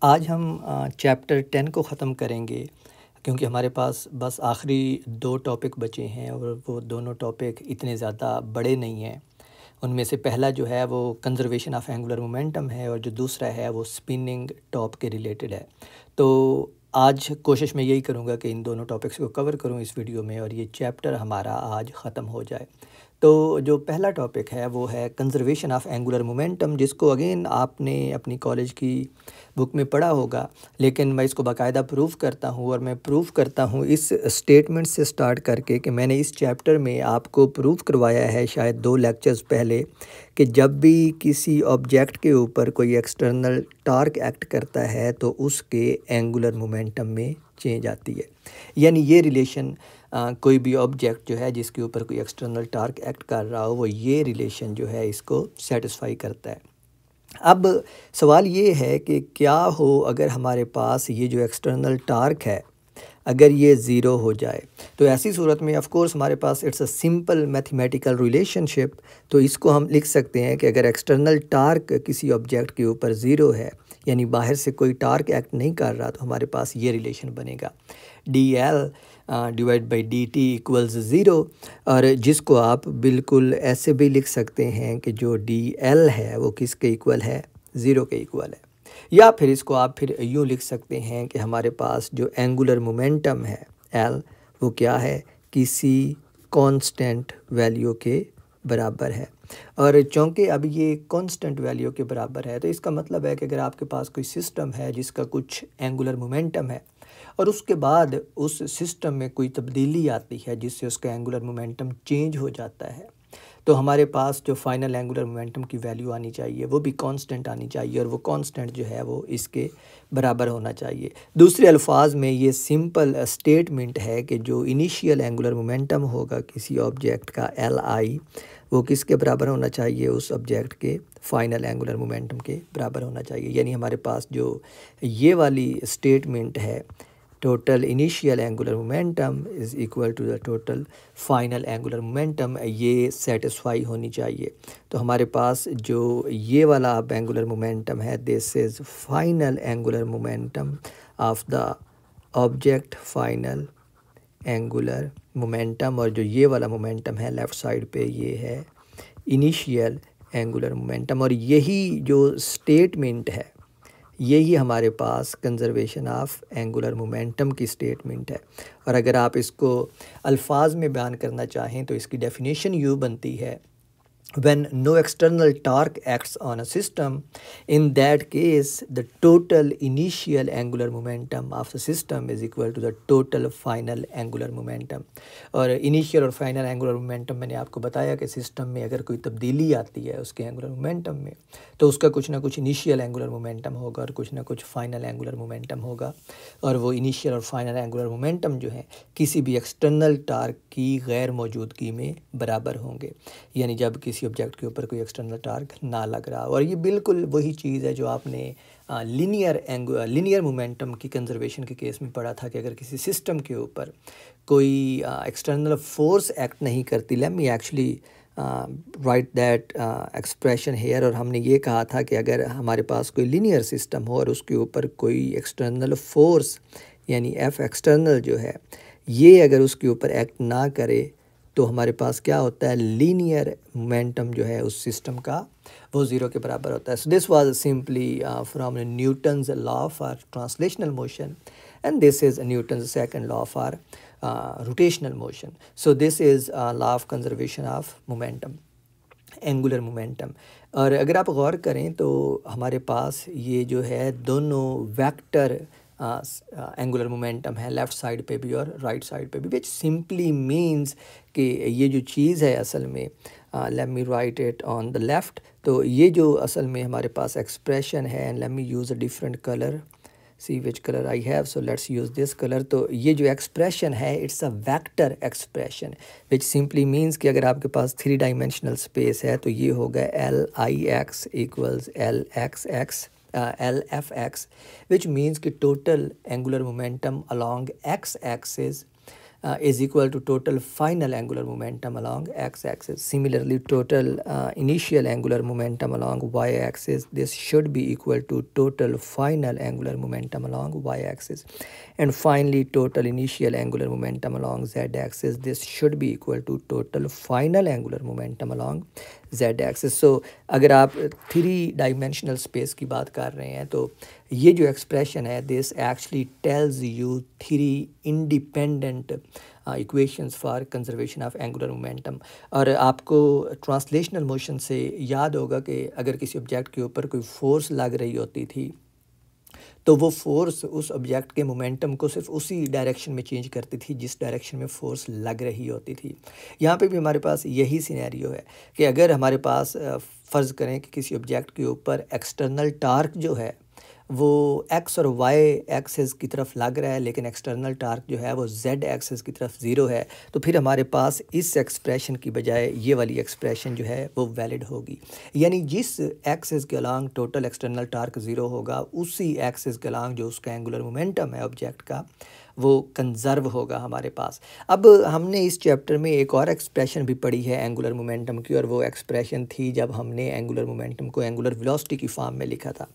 आज हम चैप्टर 10 को ख़त्म करेंगे क्योंकि हमारे पास बस आखिरी 2 टॉपिक बचे हैं और वो दोनों टॉपिक इतने ज़्यादा बड़े नहीं हैं। उनमें से पहला जो है वो कंज़र्वेशन ऑफ एंगुलर मोमेंटम है और जो दूसरा है वो स्पिनिंग टॉप के रिलेटेड है। तो आज कोशिश मैं यही करूँगा कि इन दोनों टॉपिक्स को कवर करूँ इस वीडियो में और ये चैप्टर हमारा आज ख़त्म हो जाए। तो जो पहला टॉपिक है वो है कंज़र्वेशन ऑफ एंगुलर मोमेंटम, जिसको अगेन आपने अपनी कॉलेज की बुक में पढ़ा होगा, लेकिन मैं इसको बाकायदा प्रूफ करता हूँ और मैं प्रूफ करता हूँ इस स्टेटमेंट से स्टार्ट करके कि मैंने इस चैप्टर में आपको प्रूफ करवाया है शायद 2 लेक्चर्स पहले कि जब भी किसी ऑब्जेक्ट के ऊपर कोई एक्सटर्नल टार्क एक्ट करता है तो उसके एंगुलर मोमेंटम में चेंज आती है। यानी ये रिलेशन कोई भी ऑब्जेक्ट जो है जिसके ऊपर कोई एक्सटर्नल टार्क एक्ट कर रहा हो वो ये रिलेशन जो है इसको सेटिस्फाई करता है। अब सवाल ये है कि क्या हो अगर हमारे पास ये जो एक्सटर्नल टार्क है अगर ये ज़ीरो हो जाए, तो ऐसी सूरत में ऑफ कोर्स हमारे पास it's a simple mathematical relationship. तो इसको हम लिख सकते हैं कि अगर एक्सटर्नल टार्क किसी ऑब्जेक्ट के ऊपर ज़ीरो है यानी बाहर से कोई टार्क एक्ट नहीं कर रहा, तो हमारे पास ये रिलेशन बनेगा dl divide by dt equals zero. और जिसको आप बिल्कुल ऐसे भी लिख सकते हैं कि जो dl है वो किसके इक्वल है, ज़ीरो के इक्वल है। या फिर इसको आप फिर यूँ लिख सकते हैं कि हमारे पास जो एंगुलर मोमेंटम है l वो क्या है, किसी कांस्टेंट वैल्यू के बराबर है। और चूँकि अब ये कांस्टेंट वैल्यू के बराबर है तो इसका मतलब है कि अगर आपके पास कोई सिस्टम है जिसका कुछ एंगुलर मोमेंटम है और उसके बाद उस सिस्टम में कोई तब्दीली आती है जिससे उसका एंगुलर मोमेंटम चेंज हो जाता है, तो हमारे पास जो फाइनल एंगुलर मोमेंटम की वैल्यू आनी चाहिए वो भी कांस्टेंट आनी चाहिए और वो कांस्टेंट जो है वो इसके बराबर होना चाहिए। दूसरे अल्फाज में ये सिंपल स्टेटमेंट है कि जो इनिशियल एंगुलर मोमेंटम होगा किसी ऑब्जेक्ट का li वो किसके बराबर होना चाहिए, उस ऑब्जेक्ट के फाइनल एंगुलर मोमेंटम के बराबर होना चाहिए। यानी हमारे पास जो ये वाली स्टेटमेंट है total initial angular momentum is equal to the total final angular momentum, ये सेटिस्फाई होनी चाहिए। तो हमारे पास जो ये वाला अब एंगुलर मोमेंटम है this is final angular momentum of the object final angular momentum, और जो ये वाला मोमेंटम है लेफ़्ट साइड पे ये है इनिशियल एंगुलर मोमेंटम। और यही जो स्टेटमेंट है यही हमारे पास कंज़र्वेशन ऑफ एंगुलर मोमेंटम की स्टेटमेंट है। और अगर आप इसको अल्फाज में बयान करना चाहें तो इसकी डेफिनेशन यूँ बनती है when no external torque acts on a system, in that case the total initial angular momentum of the system is equal to the total final angular momentum। और इनिशियल और फाइनल एंगुलर मोमेंटम मैंने आपको बताया कि system में अगर कोई तब्दीली आती है उसके एंगुलर मोमेंटम में तो उसका कुछ ना कुछ इनिशियल एंगुलर मोमेंटम होगा और कुछ ना कुछ फाइनल एंगुलर मोमेंटम होगा। और वो इनिशियल और फाइनल एंगुलर मोमेंटम जो है किसी भी एक्सटर्नल टार्क की गैर मौजूदगी में बराबर होंगे, यानी जब किसी ऑब्जेक्ट के ऊपर कोई एक्सटर्नल टार्क ना लग रहा। और ये बिल्कुल वही चीज़ है जो आपने लीनियर मोमेंटम की कंजर्वेशन के केस में पढ़ा था कि अगर किसी सिस्टम के ऊपर कोई एक्सटर्नल फोर्स एक्ट नहीं करती, let me actually write that expression here. और हमने ये कहा था कि अगर हमारे पास कोई लीनियर सिस्टम हो और उसके ऊपर कोई एक्सटर्नल फोर्स यानी एफ एक्सटर्नल जो है ये अगर उसके ऊपर एक्ट ना करे तो हमारे पास क्या होता है, लीनियर मोमेंटम जो है उस सिस्टम का वो ज़ीरो के बराबर होता है। So this was simply from Newton's law for translational motion and this is Newton's second law for rotational motion. So this is law of conservation of momentum, angular momentum. और अगर आप गौर करें तो हमारे पास ये जो है दोनों वेक्टर एंगुलर मोमेंटम है लेफ़्ट साइड पे भी और राइट साइड पे भी, विच सिंपली मीन्स कि ये जो चीज़ है असल में let me write it on the left. तो ये जो असल में हमारे पास एक्सप्रेशन है, and let me use a different colour, see which colour I have, so let's use this colour. तो ये जो एक्सप्रेशन है it's a vector expression which simply means कि अगर आपके पास 3 डायमेंशनल स्पेस है तो ये होगा LIX equals LXX LFX, which means कि total angular momentum along x axis is equal to total final angular momentum along x-axis. Similarly, total initial angular momentum along y-axis, this should be equal to total final angular momentum along y-axis. And finally, total initial angular momentum along z-axis, this should be equal to total final angular momentum along z-axis. So अगर आप 3 dimensional space की बात कर रहे हैं तो ये जो एक्सप्रेशन है this actually tells you 3 independent equations for conservation of angular momentum. और आपको ट्रांसलेशनल मोशन से याद होगा कि अगर किसी ऑब्जेक्ट के ऊपर कोई फोर्स लग रही होती थी तो वो फोर्स उस ऑब्जेक्ट के मोमेंटम को सिर्फ उसी डायरेक्शन में चेंज करती थी जिस डायरेक्शन में फोर्स लग रही होती थी। यहाँ पे भी हमारे पास यही सिनेरियो है कि अगर हमारे पास फ़र्ज़ करें कि किसी ऑब्जेक्ट के ऊपर एक्सटर्नल टार्क जो है वो एक्स और वाई एक्सेस की तरफ लग रहा है लेकिन एक्सटर्नल टार्क जो है वो जेड एक्सेस की तरफ ज़ीरो है, तो फिर हमारे पास इस एक्सप्रेशन की बजाय ये वाली एक्सप्रेशन जो है वो वैलिड होगी। यानी जिस एक्सेस के along total external torque zero होगा उसी एक्सेस के अलॉन्ग जो उसका एंगुलर मोमेंटम है ऑब्जेक्ट का वो कंजर्व होगा हमारे पास। अब हमने इस चैप्टर में एक और एक्सप्रेशन भी पढ़ी है एंगुलर मोमेंटम की, और वो एक्सप्रेशन थी जब हमने एंगुलर मोमेंटम को एंगुलर वेलोसिटी की फॉर्म में लिखा था,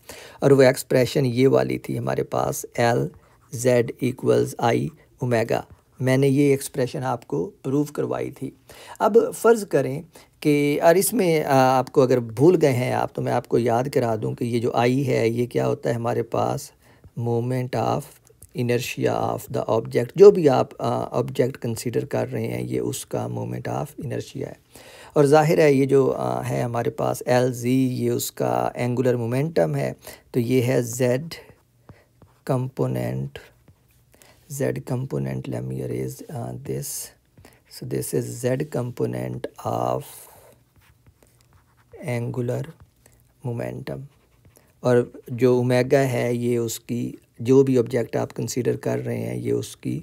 और वो एक्सप्रेशन ये वाली थी हमारे पास L Z = I ओमेगा। मैंने ये एक्सप्रेशन आपको प्रूव करवाई थी। अब फ़र्ज़ करें कि और इसमें आपको अगर भूल गए हैं आप तो मैं आपको याद करा दूं कि ये जो I है ये क्या होता है हमारे पास moment of inertia of the object. जो भी आप ऑब्जेक्ट कंसीडर कर रहे हैं ये उसका मोमेंट ऑफ इनर्शिया है, और ज़ाहिर है ये जो है हमारे पास LZ ये उसका एंगुलर मोमेंटम है, तो ये है Z component let me erase this, so this is Z component of angular momentum, और जो ओमेगा है ये उसकी जो भी ऑब्जेक्ट आप कंसीडर कर रहे हैं ये उसकी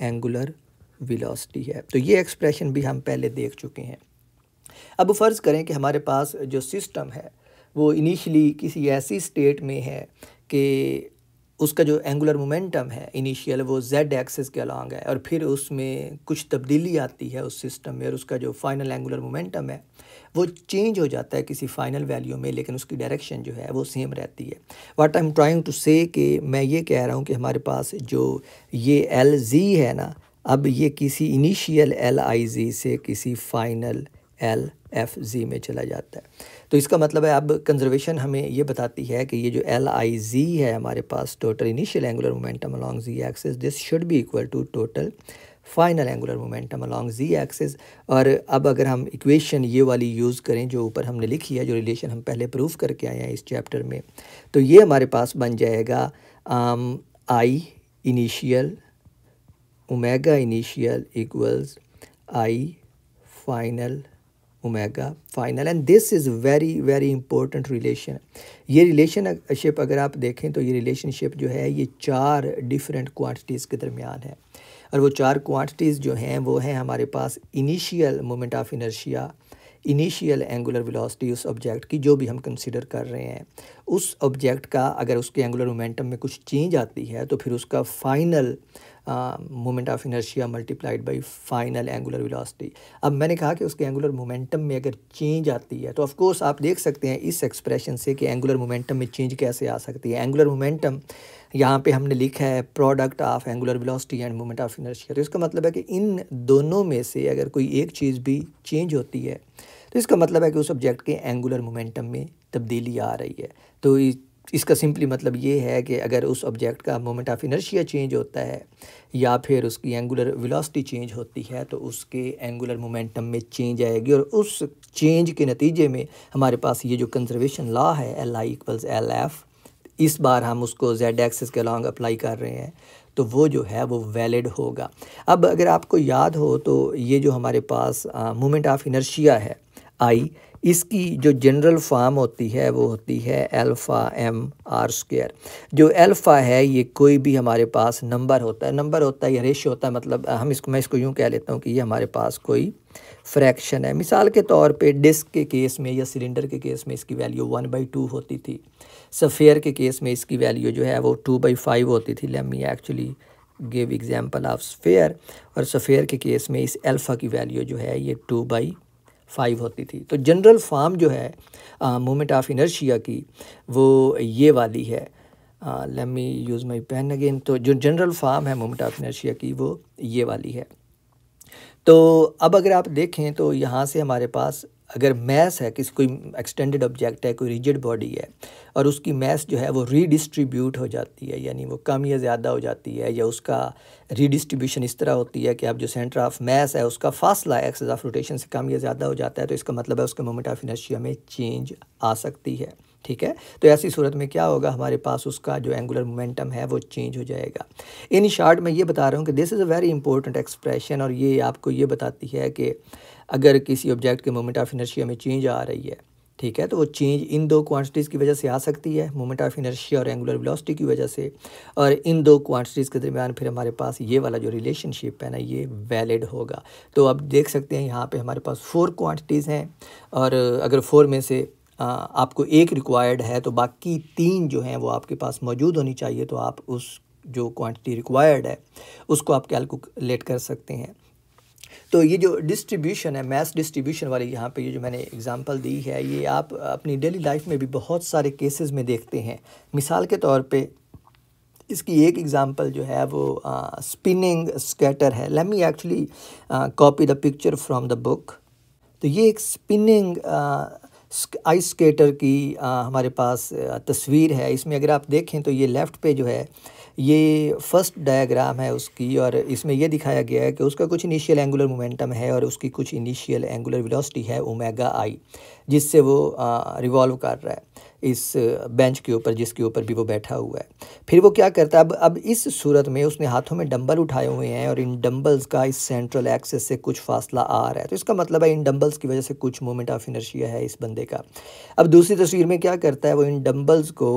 एंगुलर वेलोसिटी है। तो ये एक्सप्रेशन भी हम पहले देख चुके हैं। अब फ़र्ज़ करें कि हमारे पास जो सिस्टम है वो इनिशियली किसी ऐसी स्टेट में है कि उसका जो एंगुलर मोमेंटम है इनिशियल वो जेड एक्सिस के अलॉन्ग है, और फिर उसमें कुछ तब्दीली आती है उस सिस्टम में और उसका जो फाइनल एंगुलर मोमेंटम है वो चेंज हो जाता है किसी फाइनल वैल्यू में, लेकिन उसकी डायरेक्शन जो है वो सेम रहती है। What I am trying to say कि मैं ये कह रहा हूँ कि हमारे पास जो ये LZ है ना, अब ये किसी इनिशियल LIZ से किसी फाइनल LFZ में चला जाता है। तो इसका मतलब है अब कंजर्वेशन हमें ये बताती है कि ये जो LIZ है हमारे पास total initial angular momentum along Z axis, this should be equal to total final angular momentum along Z axis. और अब अगर हम इक्वेशन ये वाली यूज़ करें जो ऊपर हमने लिखी है, जो रिलेशन हम पहले प्रूफ करके आए हैं इस चैप्टर में, तो ये हमारे पास बन जाएगा I initial omega initial equals I final omega final, and this is very important relation. ये रिलेशनशिप अगर आप देखें तो ये रिलेशनशिप जो है ये 4 डिफरेंट क्वांटिटीज़ के दरमियान है, और वो 4 क्वांटिटीज़ जो हैं वो हैं हमारे पास initial moment of inertia, initial angular velocity उस ऑब्जेक्ट की जो भी हम कंसीडर कर रहे हैं, उस ऑब्जेक्ट का अगर उसके एंगुलर मोमेंटम में कुछ चेंज आती है तो फिर उसका final moment of inertia multiplied by final angular velocity. अब मैंने कहा कि उसके एंगुलर मोमेंटम में अगर चेंज आती है तो ऑफ कोर्स आप देख सकते हैं इस एक्सप्रेशन से कि एंगुलर मोमेंटम में चेंज कैसे आ सकती है। एंगुलर मोमेंटम यहाँ पे हमने लिखा है product of angular velocity end moment of inertia, तो इसका मतलब है कि इन दोनों में से अगर कोई एक चीज़ भी चेंज होती है तो इसका मतलब है कि उस ऑब्जेक्ट के एंगुलर मोमेंटम में तब्दीली आ रही है। तो इसका सिंपली मतलब ये है कि अगर उस ऑब्जेक्ट का मोमेंट ऑफ इनर्शिया चेंज होता है या फिर उसकी एंगुलर वेलोसिटी चेंज होती है तो उसके एंगुलर मोमेंटम में चेंज आएगी, और उस चेंज के नतीजे में हमारे पास ये जो कंजर्वेशन लॉ है LI = LF, इस बार हम उसको Z एक्सिस के अलॉन्ग अप्लाई कर रहे हैं तो वो जो है वो वैलिड होगा। अब अगर आपको याद हो तो ये जो हमारे पास मोमेंट ऑफ इनर्शिया है I, इसकी जो जनरल फॉर्म होती है वो होती है अल्फ़ा m/r²। जो अल्फ़ा है ये कोई भी हमारे पास नंबर होता है या रेशियो होता है, मतलब मैं इसको यूँ कह लेता हूँ कि ये हमारे पास कोई फ्रैक्शन है। मिसाल के तौर पे डिस्क के केस में या सिलेंडर के केस में इसकी वैल्यू 1/2 होती थी, सफ़ेयर के केस में इसकी वैल्यू जो है वो 2/5 होती थी। Late me actually give example of sphere, और स्फेयर के केस में इस अल्फ़ा की वैल्यू जो है ये 2/5 होती थी। तो जनरल फॉर्म जो है मोमेंट ऑफ इनर्शिया की वो ये वाली है। Let me use my pen again. तो जो जनरल फॉर्म है मोमेंट ऑफ इनर्शिया की वो ये वाली है। तो अब अगर आप देखें तो यहाँ से हमारे पास अगर मैस है, किसी कोई एक्सटेंडेड ऑब्जेक्ट है, कोई रिजिड बॉडी है, और उसकी मैस जो है वो रीडिस्ट्रीब्यूट हो जाती है, यानी वो कम या ज़्यादा हो जाती है, या उसका रीडिस्ट्रीब्यूशन इस तरह होती है कि अब जो सेंटर ऑफ मैस है उसका फासला एक्सिस ऑफ रोटेशन से कम या ज़्यादा हो जाता है, तो इसका मतलब है उसके मोमेंट ऑफ इनर्शिया में चेंज आ सकती है। ठीक है, तो ऐसी सूरत में क्या होगा, हमारे पास उसका जो एंगुलर मोमेंटम है वो चेंज हो जाएगा। इन शॉर्ट मैं ये बता रहा हूँ कि this is a very important expression, और ये आपको ये बताती है कि अगर किसी ऑब्जेक्ट के मोमेंट ऑफ इनर्शिया में चेंज आ रही है, ठीक है, तो वो चेंज इन दो क्वांटिटीज़ की वजह से आ सकती है, मोमेंट ऑफ इनर्शिया और एंगुलर वेलोसिटी की वजह से, और इन दो क्वांटिटीज़ के दरमियान फिर हमारे पास ये वाला जो रिलेशनशिप है ना ये वैलिड होगा। तो अब देख सकते हैं यहाँ पे हमारे पास 4 क्वांटिटीज़ हैं, और अगर 4 में से आपको एक रिक्वायर्ड है तो बाकी 3 जो हैं वो आपके पास मौजूद होनी चाहिए, तो आप उस जो क्वांटिटी रिक्वायर्ड है उसको आप कैलकुलेट कर सकते हैं। तो ये जो डिस्ट्रीब्यूशन है, मैस डिस्ट्रीब्यूशन वाली यहाँ पे ये जो मैंने एग्जांपल दी है, ये आप अपनी डेली लाइफ में भी बहुत सारे केसेस में देखते हैं। मिसाल के तौर पे इसकी एक एग्जांपल जो है वो स्पिनिंग स्केटर है। Let me actually copy the picture from the book. तो ये एक स्पिनिंग आइस स्केटर की हमारे पास तस्वीर है। इसमें अगर आप देखें तो ये लेफ़्ट पे जो है ये फर्स्ट डायग्राम है उसकी, और इसमें यह दिखाया गया है कि उसका कुछ इनिशियल एंगुलर मोमेंटम है और उसकी कुछ इनिशियल एंगुलर वेलोसिटी है ओमेगा आई, जिससे वो रिवॉल्व कर रहा है इस बेंच के ऊपर जिसके ऊपर भी वो बैठा हुआ है। फिर वो क्या करता है, अब इस सूरत में उसने हाथों में डंबल उठाए हुए हैं और इन डंबल्स का इस सेंट्रल एक्सिस से कुछ फासला आ रहा है, तो इसका मतलब है इन डंबल्स की वजह से कुछ मोमेंट ऑफ इनर्शिया है इस बंदे का। अब दूसरी तस्वीर में क्या करता है, वो इन डंबल्स को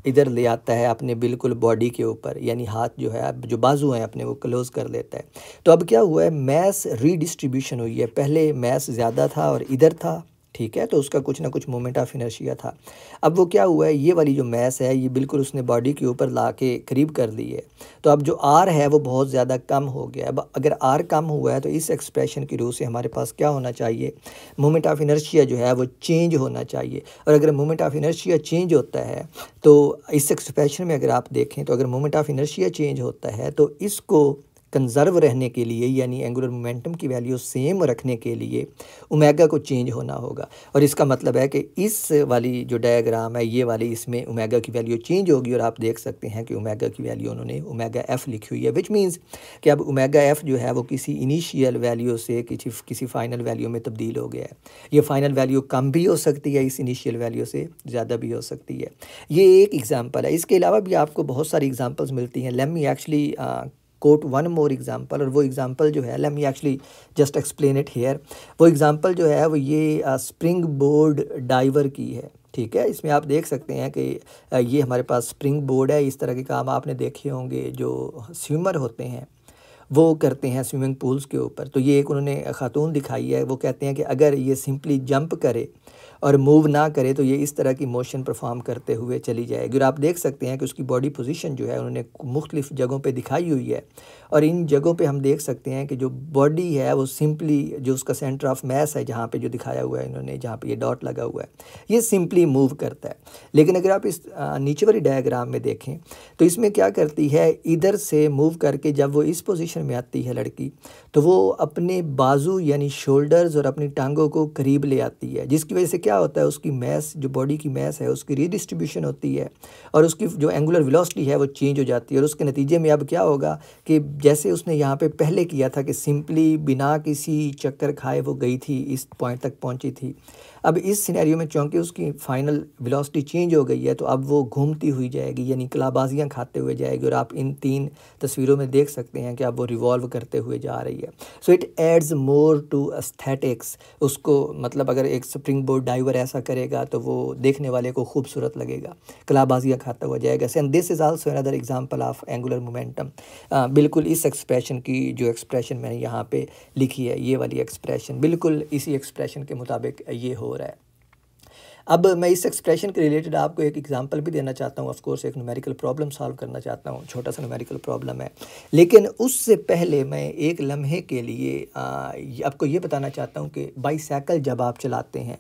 इधर ले आता है अपने बिल्कुल बॉडी के ऊपर, यानी हाथ जो है जो बाजू हैं अपने वो क्लोज कर लेता है। तो अब क्या हुआ है, मैस रीडिस्ट्रीब्यूशन हुई है। पहले मैस ज़्यादा था और इधर था, ठीक है, तो उसका कुछ ना कुछ मोमेंट ऑफ इनर्शिया था। अब वो क्या हुआ है, ये वाली जो मैस है ये बिल्कुल उसने बॉडी के ऊपर ला के करीब कर ली है, तो अब जो आर है वो बहुत ज़्यादा कम हो गया। अब अगर आर कम हुआ है तो इस एक्सप्रेशन की रूह से हमारे पास क्या होना चाहिए, मोमेंट ऑफ इनर्शिया जो है वो चेंज होना चाहिए। और अगर मोमेंट ऑफ इनर्शिया चेंज होता है तो इस एक्सप्रेशन में अगर आप देखें तो अगर मोमेंट ऑफ इनर्शिया चेंज होता है तो इसको कंजर्व रहने के लिए, यानी एंगुलर मोमेंटम की वैल्यू सेम रखने के लिए ओमेगा को चेंज होना होगा। और इसका मतलब है कि इस वाली जो डायग्राम है ये वाली, इसमें ओमेगा की वैल्यू चेंज होगी, और आप देख सकते हैं कि ओमेगा की वैल्यू उन्होंने ओमेगा एफ़ लिखी हुई है, विच मीन्स कि अब ओमेगा एफ़ जो है वो किसी इनिशियल वैल्यू से किसी फाइनल वैल्यू में तब्दील हो गया है। ये फाइनल वैल्यू कम भी हो सकती है इस इनिशियल वैल्यू से, ज़्यादा भी हो सकती है। ये एक एग्जाम्पल है। इसके अलावा भी आपको बहुत सारी एग्जाम्पल्स मिलती हैं। Let me actually quote one more example, और वो एग्जाम्पल जो है, let me actually just explain it here. वो एग्जाम्पल जो है वो ये स्प्रिंग बोर्ड डाइवर की है, ठीक है। इसमें आप देख सकते हैं कि ये हमारे पास स्प्रिंग बोर्ड है। इस तरह के काम आपने देखे होंगे जो स्विमर होते हैं वो करते हैं स्विमिंग पूल्स के ऊपर। तो ये एक उन्होंने खातून दिखाई है, वो कहते हैं कि अगर ये सिंपली जंप करे और मूव ना करे तो ये इस तरह की मोशन परफॉर्म करते हुए चली जाएगी। और आप देख सकते हैं कि उसकी बॉडी पोजीशन जो है उन्होंने मुख्तलिफ़ जगहों पे दिखाई हुई है, और इन जगहों पे हम देख सकते हैं कि जो बॉडी है वो सिंपली जो उसका सेंटर ऑफ मैस है जहाँ पे जो दिखाया हुआ है इन्होंने, जहाँ पे ये डॉट लगा हुआ है, ये सिंपली मूव करता है। लेकिन अगर आप इस नीचे वाली डायग्राम में देखें तो इसमें क्या करती है, इधर से मूव करके जब वो इस पोजीशन में आती है लड़की, तो वो अपने बाजू यानी शोल्डर्स और अपनी टांगों को करीब ले आती है, जिसकी वजह से क्या होता है, उसकी मैस जो बॉडी की मैस है उसकी रीडिस्ट्रीब्यूशन होती है और उसकी जो एंगुलर वेलोसिटी है वो चेंज हो जाती है। और उसके नतीजे में अब क्या होगा कि जैसे उसने यहाँ पे पहले किया था कि सिंपली बिना किसी चक्कर खाए वो गई थी, इस पॉइंट तक पहुँची थी, अब इस सिनेरियो में चूँकि उसकी फाइनल वेलोसिटी चेंज हो गई है तो अब वो घूमती हुई जाएगी, यानी कलाबाजियाँ खाते हुए जाएगी। और आप इन 3 तस्वीरों में देख सकते हैं कि अब वो रिवॉल्व करते हुए जा रही है। So it adds more to aesthetics. उसको मतलब अगर एक स्प्रिंग बोर्ड डाइवर ऐसा करेगा तो वो देखने वाले को खूबसूरत लगेगा, कलाबाजियाँ खाता हुआ जाएगा। And this is also another example of angular momentum. बिल्कुल इस एक्सप्रेशन की जो एक्सप्रेशन मैंने यहाँ पे लिखी है, ये वाली एक्सप्रेशन बिल्कुल इसी एक्सप्रेशन के मुताबिक ये हो रहा है। अब मैं इस एक्सप्रेशन के रिलेटेड आपको एक एग्जांपल भी देना चाहता हूँ। ऑफ कोर्स एक न्यूमेरिकल प्रॉब्लम सॉल्व करना चाहता हूँ, छोटा सा न्यूमेरिकल प्रॉब्लम है। लेकिन उससे पहले मैं एक लम्हे के लिए आपको ये बताना चाहता हूँ कि बाईसाइकिल जब आप चलाते हैं,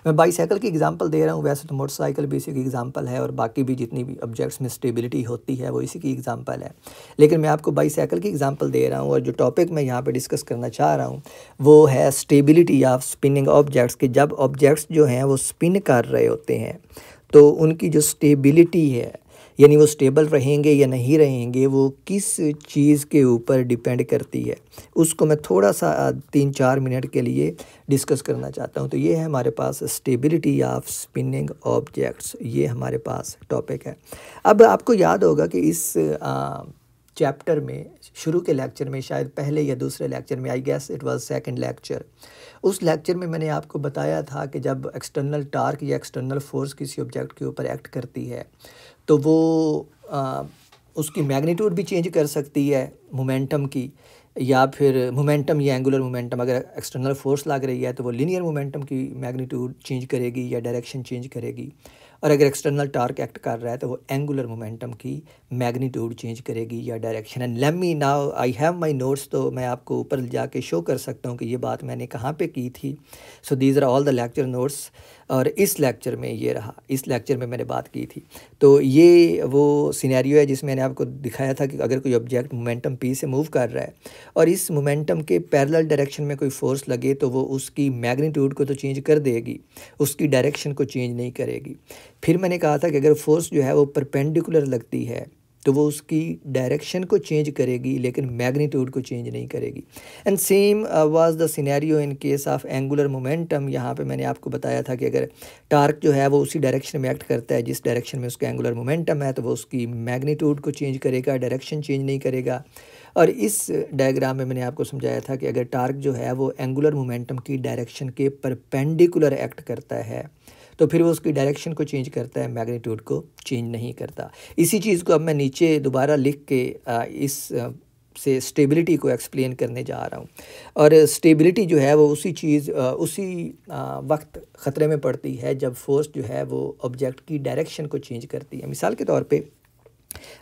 मैं बाईसाइकिल की एग्जांपल दे रहा हूँ, वैसे तो मोटरसाइकिल भी इसी की एग्जांपल है और बाकी भी जितनी भी ऑब्जेक्ट्स में स्टेबिलिटी होती है वो इसी की एग्जांपल है। लेकिन मैं आपको बाईसाइकिल की एग्जांपल दे रहा हूँ और जो टॉपिक मैं यहाँ पे डिस्कस करना चाह रहा हूँ वो है स्टेबिलिटी ऑफ स्पिनिंग ऑब्जेक्ट्स। कि जब ऑब्जेक्ट्स जो हैं वो स्पिन कर रहे होते हैं तो उनकी जो स्टेबिलिटी है, यानी वो स्टेबल रहेंगे या नहीं रहेंगे, वो किस चीज़ के ऊपर डिपेंड करती है, उसको मैं थोड़ा सा 3-4 मिनट के लिए डिस्कस करना चाहता हूँ। तो ये है हमारे पास स्टेबिलिटी ऑफ स्पिनिंग ऑब्जेक्ट्स, ये हमारे पास टॉपिक है। अब आपको याद होगा कि इस चैप्टर में शुरू के लेक्चर में, शायद पहले या दूसरे लेक्चर में, I guess it was second lecture, उस लेक्चर में मैंने आपको बताया था कि जब एक्सटर्नल टार्क या एक्सटर्नल फोर्स किसी ऑब्जेक्ट के ऊपर एक्ट करती है तो वो उसकी मैग्नीट्यूड भी चेंज कर सकती है मोमेंटम की, या फिर मोमेंटम या एंगुलर मोमेंटम। अगर एक्सटर्नल फोर्स लग रही है तो वो लीनियर मोमेंटम की मैग्नीट्यूड चेंज करेगी या डायरेक्शन चेंज करेगी, और अगर एक्सटर्नल टार्क एक्ट कर रहा है तो वो एंगुलर मोमेंटम की मैग्नीट्यूड चेंज करेगी या direction. And let me now, I have my notes, तो मैं आपको ऊपर जाके शो कर सकता हूँ कि ये बात मैंने कहाँ पे की थी। So these are all the lecture notes, और इस लेक्चर में ये रहा, इस लेक्चर में मैंने बात की थी। तो ये वो सिनेरियो है जिसमें मैंने आपको दिखाया था कि अगर कोई ऑब्जेक्ट मोमेंटम p से मूव कर रहा है और इस मोमेंटम के पैरेलल डायरेक्शन में कोई फोर्स लगे तो वो उसकी मैग्नीट्यूड को तो चेंज कर देगी, उसकी डायरेक्शन को चेंज नहीं करेगी। फिर मैंने कहा था कि अगर फोर्स जो है वो परपेंडिकुलर लगती है तो वो उसकी डायरेक्शन को चेंज करेगी लेकिन मैग्नीट्यूड को चेंज नहीं करेगी। And same was the scenario in case of angular momentum. यहाँ पे मैंने आपको बताया था कि अगर टार्क जो है वो उसी डायरेक्शन में एक्ट करता है जिस डायरेक्शन में उसका एंगुलर मोमेंटम है, तो वो उसकी मैग्नीट्यूड को चेंज करेगा, डायरेक्शन चेंज नहीं करेगा। और इस डायग्राम में मैंने आपको समझाया था कि अगर टार्क जो है वो एंगुलर मोमेंटम की डायरेक्शन के परपेंडिकुलर एक्ट करता है तो फिर वो उसकी डायरेक्शन को चेंज करता है, मैग्नीट्यूड को चेंज नहीं करता। इसी चीज़ को अब मैं नीचे दोबारा लिख के इस से स्टेबिलिटी को एक्सप्लेन करने जा रहा हूँ। और स्टेबिलिटी जो है वो उसी वक्त ख़तरे में पड़ती है जब फोर्स जो है वो ऑब्जेक्ट की डायरेक्शन को चेंज करती है। मिसाल के तौर पे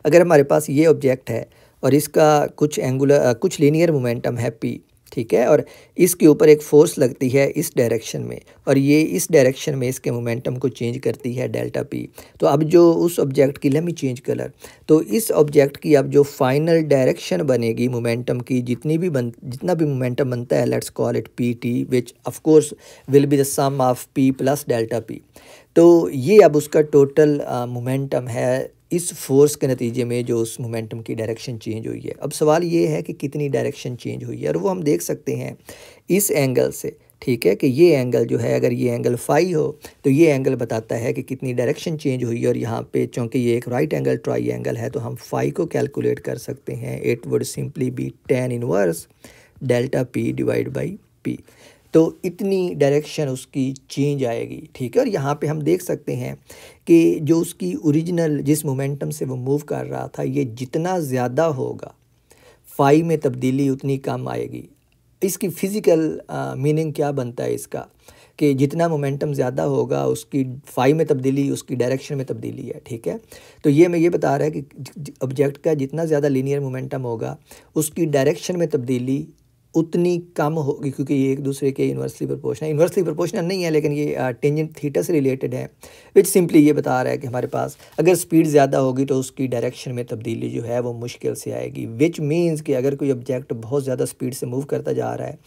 अगर हमारे पास ये ऑब्जेक्ट है और इसका कुछ लीनियर मोमेंटम है p, ठीक है, और इसके ऊपर एक फोर्स लगती है इस डायरेक्शन में और ये इस डायरेक्शन में इसके मोमेंटम को चेंज करती है डेल्टा p। तो अब जो उस ऑब्जेक्ट की, लेट मी चेंज कलर, तो इस ऑब्जेक्ट की अब जो फाइनल डायरेक्शन बनेगी मोमेंटम की, जितना भी मोमेंटम बनता है, let's call it pt, which of course will be the sum of p plus delta p। तो ये अब उसका टोटल मोमेंटम है इस फोर्स के नतीजे में जो उस मोमेंटम की डायरेक्शन चेंज हुई है। अब सवाल ये है कि कितनी डायरेक्शन चेंज हुई है, और वो हम देख सकते हैं इस एंगल से, ठीक है, कि ये एंगल जो है, अगर ये एंगल फाई हो तो ये एंगल बताता है कि कितनी डायरेक्शन चेंज हुई है। और यहाँ पे चूँकि ये एक राइट एंगल ट्राई है तो हम फाई को कैलकुलेट कर सकते हैं। It would simply be tan inverse delta p divide by p। तो इतनी डायरेक्शन उसकी चेंज आएगी, ठीक है। और यहाँ पे हम देख सकते हैं कि जो उसकी ओरिजिनल जिस मोमेंटम से वो मूव कर रहा था, ये जितना ज़्यादा होगा फाई में तब्दीली उतनी कम आएगी। इसकी फ़िज़िकल मीनिंग क्या बनता है इसका, कि जितना मोमेंटम ज़्यादा होगा उसकी फाई में तब्दीली उसकी डायरेक्शन में तब्दीली है, ठीक है। तो ये मैं ये बता रहा है कि ऑब्जेक्ट का जितना ज़्यादा लीनियर मोमेंटम होगा उसकी डायरेक्शन में तब्दीली उतनी कम होगी, क्योंकि ये एक दूसरे के इन्वर्सली प्रोपोर्शनल नहीं है, लेकिन ये टेंजेंट थीटा से रिलेटेड है, विच सिंपली ये बता रहा है कि हमारे पास अगर स्पीड ज़्यादा होगी तो उसकी डायरेक्शन में तब्दीली जो है वो मुश्किल से आएगी। विच मीन्स कि अगर कोई ऑब्जेक्ट बहुत ज़्यादा स्पीड से मूव करता जा रहा है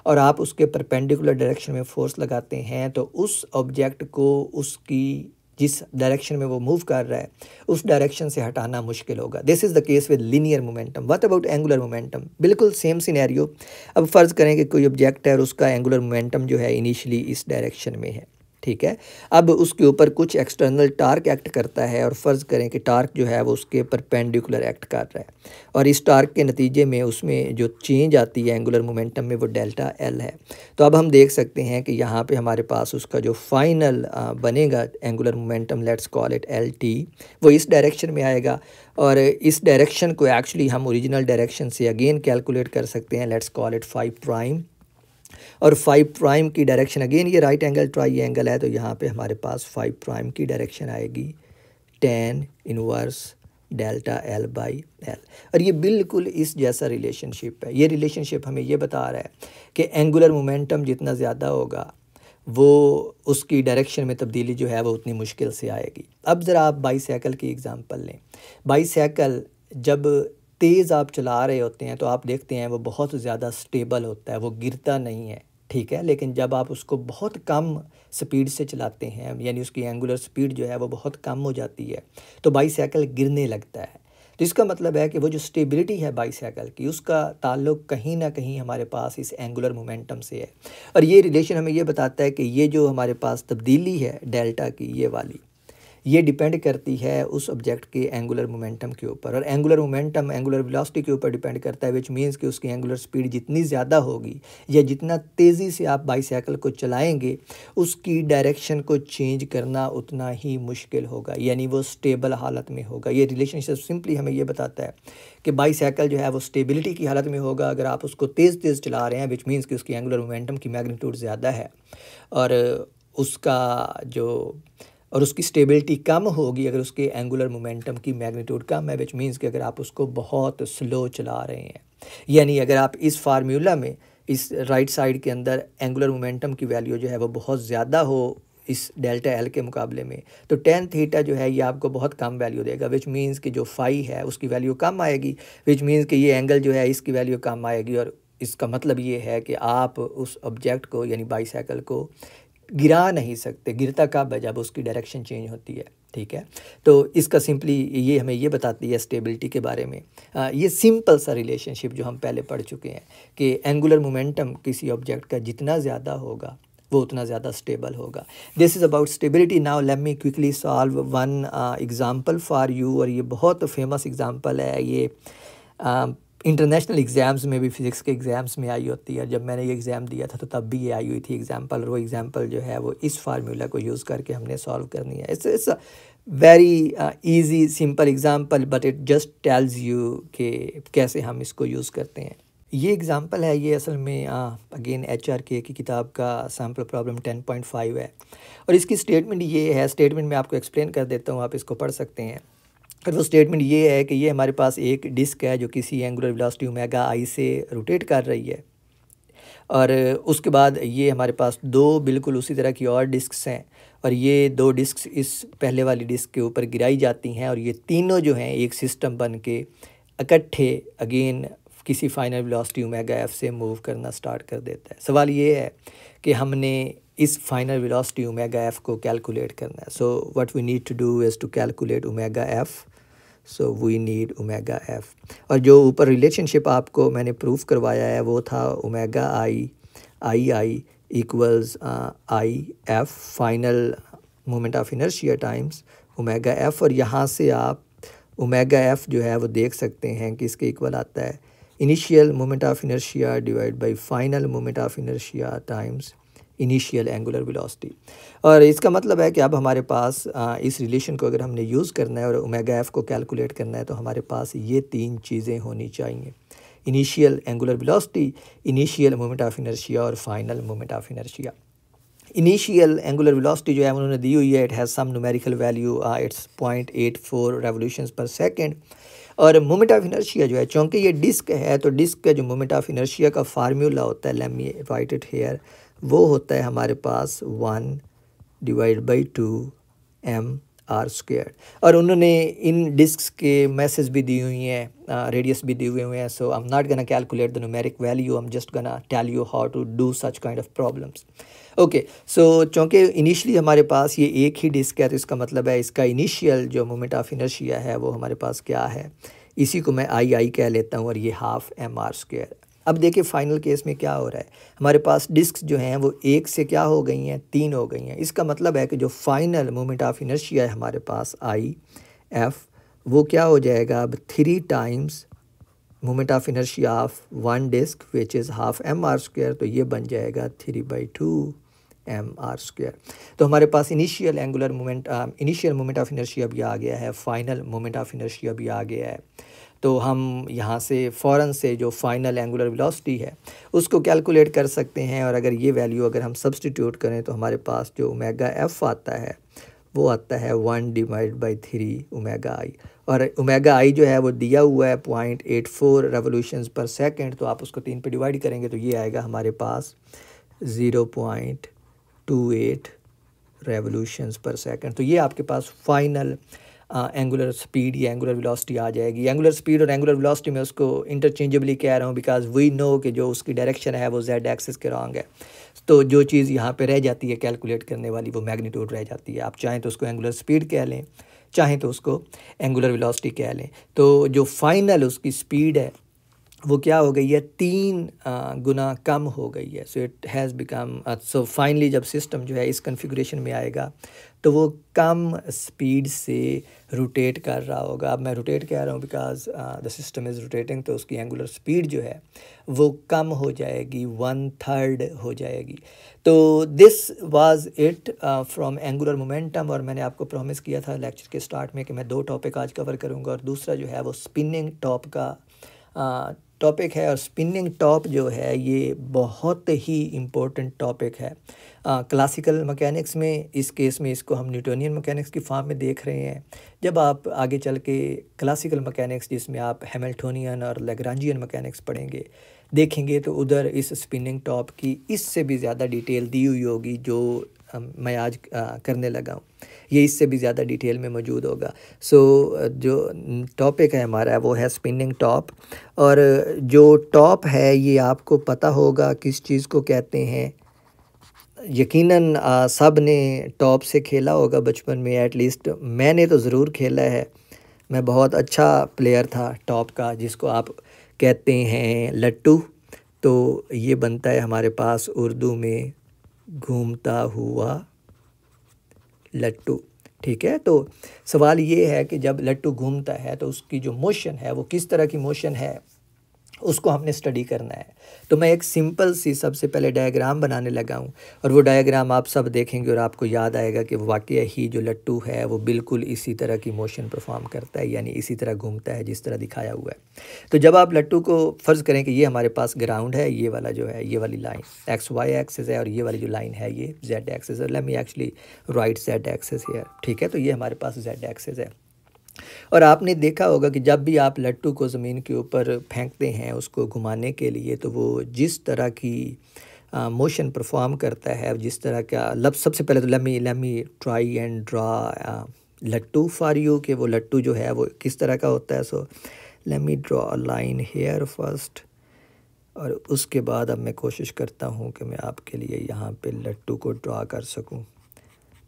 और आप उसके परपेंडिकुलर डायरेक्शन में फोर्स लगाते हैं तो उस ऑब्जेक्ट को उसकी जिस डायरेक्शन में वो मूव कर रहा है उस डायरेक्शन से हटाना मुश्किल होगा। This is the case with linear momentum. What about angular momentum? बिल्कुल सेम सिनेरियो। अब फ़र्ज़ करें कि कोई ऑब्जेक्ट है और उसका एंगुलर मोमेंटम जो है इनिशियली इस डायरेक्शन में है, ठीक है। अब उसके ऊपर कुछ एक्सटर्नल टार्क एक्ट करता है और फ़र्ज़ करें कि टार्क जो है वो उसके परपेंडिकुलर एक्ट कर रहा है और इस टार्क के नतीजे में उसमें जो चेंज आती है एंगुलर मोमेंटम में वो डेल्टा एल है। तो अब हम देख सकते हैं कि यहाँ पे हमारे पास उसका जो फाइनल बनेगा angular momentum, let's call it L T, वो इस डायरेक्शन में आएगा और इस डायरेक्शन को एक्चुअली हम ओरिजिनल डायरेक्शन से अगेन कैलकुलेट कर सकते हैं, लेट्स कॉल इट 5 प्राइम। और 5 प्राइम की डायरेक्शन, अगेन ये राइट एंगल ट्राइंगल है तो यहाँ पे हमारे पास 5 प्राइम की डायरेक्शन आएगी tan inverse delta L by L. और ये बिल्कुल इस जैसा रिलेशनशिप है। ये रिलेशनशिप हमें ये बता रहा है कि एंगुलर मोमेंटम जितना ज़्यादा होगा वो उसकी डायरेक्शन में तब्दीली जो है वो उतनी मुश्किल से आएगी। अब ज़रा आप बाईसाइकिल की एग्ज़ाम्पल लें। बाईसाइकिल जब तेज़ आप चला रहे होते हैं तो आप देखते हैं वो बहुत ज़्यादा स्टेबल होता है, वो गिरता नहीं है, ठीक है। लेकिन जब आप उसको बहुत कम स्पीड से चलाते हैं, यानी उसकी एंगुलर स्पीड जो है वो बहुत कम हो जाती है, तो बाईसाइकिल गिरने लगता है। तो इसका मतलब है कि वो जो स्टेबिलिटी है बाईसाइकिल की, उसका ताल्लुक कहीं ना कहीं हमारे पास इस एंगुलर मोमेंटम से है। और ये रिलेशन हमें ये बताता है कि ये जो हमारे पास तब्दीली है डेल्टा की, ये वाली, ये डिपेंड करती है उस ऑब्जेक्ट के एंगुलर मोमेंटम के ऊपर। और एंगुलर मोमेंटम एंगुलर वेलोसिटी के ऊपर डिपेंड करता है, विच मीन्स कि उसकी एंगुलर स्पीड जितनी ज़्यादा होगी या जितना तेज़ी से आप बाईसाइकिल को चलाएंगे, उसकी डायरेक्शन को चेंज करना उतना ही मुश्किल होगा, यानी वो स्टेबल हालत में होगा। ये रिलेशनशिप सिंपली हमें ये बताता है कि बाईसाइकिल जो है वो स्टेबिलिटी की हालत में होगा अगर आप उसको तेज़ तेज़ चला रहे हैं, विच मीन्स कि उसकी एंगुलर मोमेंटम की मैग्नीट्यूड ज़्यादा है, और उसकी स्टेबिलिटी कम होगी अगर उसके एंगुलर मोमेंटम की मैग्नीट्यूड कम है, विच मीन्स कि अगर आप उसको बहुत स्लो चला रहे हैं। यानी अगर आप इस फार्मूला में इस राइट साइड के अंदर एंगुलर मोमेंटम की वैल्यू जो है वो बहुत ज़्यादा हो इस डेल्टा एल के मुकाबले में, तो tan थीटा जो है ये आपको बहुत कम वैल्यू देगा, विच मीन्स कि जो फाई है उसकी वैल्यू कम आएगी, विच मीन्स कि ये एंगल जो है इसकी वैल्यू कम आएगी। और इसका मतलब ये है कि आप उस ऑब्जेक्ट को यानी बाईसाइकिल को गिरा नहीं सकते। गिरता कब है? जब उसकी डायरेक्शन चेंज होती है, ठीक है। तो इसका सिंपली ये हमें ये बताती है स्टेबिलिटी के बारे में। ये सिंपल सा रिलेशनशिप जो हम पहले पढ़ चुके हैं कि एंगुलर मोमेंटम किसी ऑब्जेक्ट का जितना ज़्यादा होगा वो उतना ज़्यादा स्टेबल होगा। This is about stability. Now let me quickly solve one example for you. और ये बहुत फेमस एग्जांपल है, ये इंटरनेशनल एग्ज़ाम्स में भी, फिज़िक्स के एग्ज़ाम्स में आई होती है। जब मैंने ये एग्ज़ाम दिया था तो तब भी ये आई हुई थी एग्ज़ाम्पल, और वो एग्ज़ाम्पल जो है वो इस फार्मूला को यूज़ करके हमने सॉल्व करनी है। It's a very easy simple example, but it just tells you कि कैसे हम इसको यूज़ करते हैं। ये एग्ज़ाम्पल है, ये असल में अगेन HRK की किताब का सैम्पल प्रॉब्लम 10.5 है। और इसकी स्टेटमेंट ये है, स्टेटमेंट मैं आपको एक्सप्लेन कर देता हूँ, आप इसको पढ़ सकते हैं। और वो स्टेटमेंट ये है कि ये हमारे पास एक डिस्क है जो किसी एंगुलर वेलोसिटी ओमेगा आई से रोटेट कर रही है, और उसके बाद ये हमारे पास दो बिल्कुल उसी तरह की और डिस्क्स हैं, और ये दो डिस्क्स इस पहले वाली डिस्क के ऊपर गिराई जाती हैं, और ये तीनों जो हैं एक सिस्टम बन के इकट्ठे अगेन किसी फाइनल वेलोसिटी ओमेगा एफ से मूव करना स्टार्ट कर देता है। सवाल ये है कि हमने इस फाइनल वेलोसिटी ओमेगा एफ को कैलकुलेट करना है। So what we need to do is to calculate omega F. So we need omega F. और जो ऊपर रिलेशनशिप आपको मैंने प्रूफ करवाया है वो था omega I equals I F final moment of inertia times omega F. और यहाँ से आप ओमेगा एफ जो है वो देख सकते हैं कि इसके इक्वल आता है initial moment of inertia divide by final moment of inertia times initial angular velocity. और इसका मतलब है कि अब हमारे पास इस रिलेशन को अगर हमने यूज़ करना है और ओमेगा एफ को कैलकुलेट करना है तो हमारे पास ये तीन चीज़ें होनी चाहिए: initial angular velocity, initial moment of inertia और final moment of inertia. Initial angular velocity जो है उन्होंने दी हुई है, it has some numerical value, it's 0.84 revolutions per second. और मोमेंट ऑफ इनर्शिया जो है, चूँकि ये डिस्क है तो डिस्क का जो मोमेंट ऑफ इनर्शिया का फार्मूला होता है, let me write it here, वो होता है हमारे पास 1/2 mr²। और उन्होंने इन डिस्क्स के मैसेज भी दी हुई हैं, रेडियस भी दिए हुए हैं। So I am not gonna calculate the numeric value, I am just gonna tell you how to do such kind of problems. Okay, so चूँकि इनिशियली हमारे पास ये एक ही डिस्क है तो इसका मतलब है इसका इनिशियल जो मोमेंट ऑफ इनर्शिया है वो हमारे पास क्या है, इसी को मैं आई कह लेता हूँ, और ये 1/2 mr²। अब देखिए फाइनल केस में क्या हो रहा है, हमारे पास डिस्क जो हैं वो एक से क्या हो गई हैं, 3 हो गई हैं। इसका मतलब है कि जो फाइनल मोमेंट ऑफ इनर्शिया है हमारे पास आई एफ, वो क्या हो जाएगा अब 3 times moment of inertia of one disc which is 1/2 mr²। तो ये बन जाएगा 3/2 mr²। तो हमारे पास initial angular moment initial moment of inertia भी आ गया है, फाइनल मोमेंट ऑफ इनर्शिया भी आ गया है। तो हम यहाँ से फ़ौरन से जो फाइनल एंगुलर वेलोसिटी है उसको कैलकुलेट कर सकते हैं। और अगर ये वैल्यू अगर हम सब्सटीट्यूट करें तो हमारे पास जो ओमेगा एफ़ आता है वो आता है 1/3 ओमेगा आई। और ओमेगा आई जो है वो दिया हुआ है 0.84 रेवोल्यूशंस पर सेकंड, तो आप उसको 3 पे डिवाइड करेंगे तो ये आएगा हमारे पास 0.28 रेवोल्यूशंस पर सेकंड। तो ये आपके पास फाइनल एंगुलर स्पीड या एंगुलर वेलोसिटी आ जाएगी। एंगुलर स्पीड और एंगुलर वेलोसिटी में उसको इंटरचेंजेबली कह रहा हूँ बिकॉज वी नो कि जो उसकी डायरेक्शन है वो जेड एक्सिस के रॉन्ग है। तो जो चीज़ यहाँ पे रह जाती है कैलकुलेट करने वाली वो मैग्नीट्यूड रह जाती है। आप चाहें तो उसको एंगुलर स्पीड कह लें, चाहें तो उसको एंगुलर वेलोसिटी कह लें। तो जो फाइनल उसकी स्पीड है वो क्या हो गई है, 3 गुना कम हो गई है। So it has become, so finally जब सिस्टम जो है इस कन्फिगरेशन में आएगा तो वो कम स्पीड से रोटेट कर रहा होगा। अब मैं रोटेट कह रहा हूँ because the system is rotating, तो उसकी एंगुलर स्पीड जो है वो कम हो जाएगी, 1/3 हो जाएगी। तो this was it from angular momentum. और मैंने आपको प्रॉमिस किया था लेक्चर के स्टार्ट में कि मैं 2 टॉपिक आज कवर करूँगा, और दूसरा जो है वो स्पिनिंग टॉप का टॉपिक है। और स्पिनिंग टॉप जो है ये बहुत ही इम्पोर्टेंट टॉपिक है क्लासिकल मैकेनिक्स में। इस केस में इसको हम न्यूटोनियन मैकेनिक्स की फॉर्म में देख रहे हैं। जब आप आगे चल के क्लासिकल मैकेनिक्स जिसमें आप हैमिल्टोनियन और लैग्रांजियन मैकेनिक्स पढ़ेंगे देखेंगे तो उधर इस स्पिनिंग टॉप की इससे भी ज़्यादा डिटेल दी हुई होगी जो मैं आज करने लगा हूँ। ये इससे भी ज़्यादा डिटेल में मौजूद होगा। सो जो टॉपिक है हमारा वो है स्पिनिंग टॉप। और जो टॉप है ये आपको पता होगा किस चीज़ को कहते हैं। यकीनन सब ने टॉप से खेला होगा बचपन में, एटलीस्ट मैंने तो ज़रूर खेला है। मैं बहुत अच्छा प्लेयर था टॉप का, जिसको आप कहते हैं लट्टू। तो ये बनता है हमारे पास उर्दू में घूमता हुआ लट्टू, ठीक है। तो सवाल ये है कि जब लट्टू घूमता है तो उसकी जो मोशन है वो किस तरह की मोशन है उसको हमने स्टडी करना है। तो मैं एक सिंपल सी सबसे पहले डायग्राम बनाने लगा हूँ, और वो डायग्राम आप सब देखेंगे और आपको याद आएगा कि वाकई ही जो लट्टू है वो बिल्कुल इसी तरह की मोशन परफॉर्म करता है, यानी इसी तरह घूमता है जिस तरह दिखाया हुआ है। तो जब आप लट्टू को फ़र्ज़ करें कि ये हमारे पास ग्राउंड है, ये वाला जो है ये वाली लाइन XY एक्सिस है, और ये वाली जो लाइन है ये Z एक्सिस है। Let me actually right Z axis here, ठीक है। तो ये हमारे पास Z एक्सिस है। और आपने देखा होगा कि जब भी आप लट्टू को ज़मीन के ऊपर फेंकते हैं उसको घुमाने के लिए, तो वो जिस तरह की मोशन परफॉर्म करता है, जिस तरह का सबसे पहले तो let me try and draw लट्टू फॉर यू, कि वो लट्टू जो है वो किस तरह का होता है। So let me draw a line here first, और उसके बाद अब मैं कोशिश करता हूँ कि मैं आपके लिए यहाँ पे लट्टू को ड्रॉ कर सकूँ।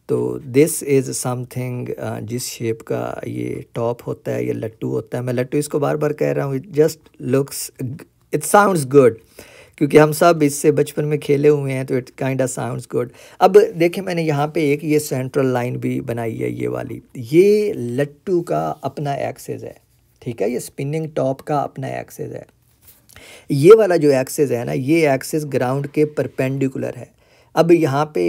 तो दिस इज़ समथिंग जिस शेप का ये टॉप होता है, ये लट्टू होता है। मैं लट्टू इसको बार बार कह रहा हूँ, it just looks, it sounds good, क्योंकि हम सब इससे बचपन में खेले हुए हैं, तो it kind of sounds good. अब देखिए मैंने यहाँ पे एक ये सेंट्रल लाइन भी बनाई है, ये वाली, ये लट्टू का अपना एक्सिस है, ठीक है। ये स्पिनिंग टॉप का अपना एक्सिस है। ये वाला जो एक्सिस है ना, ये एक्सिस ग्राउंड के परपेंडिकुलर है। अब यहाँ पे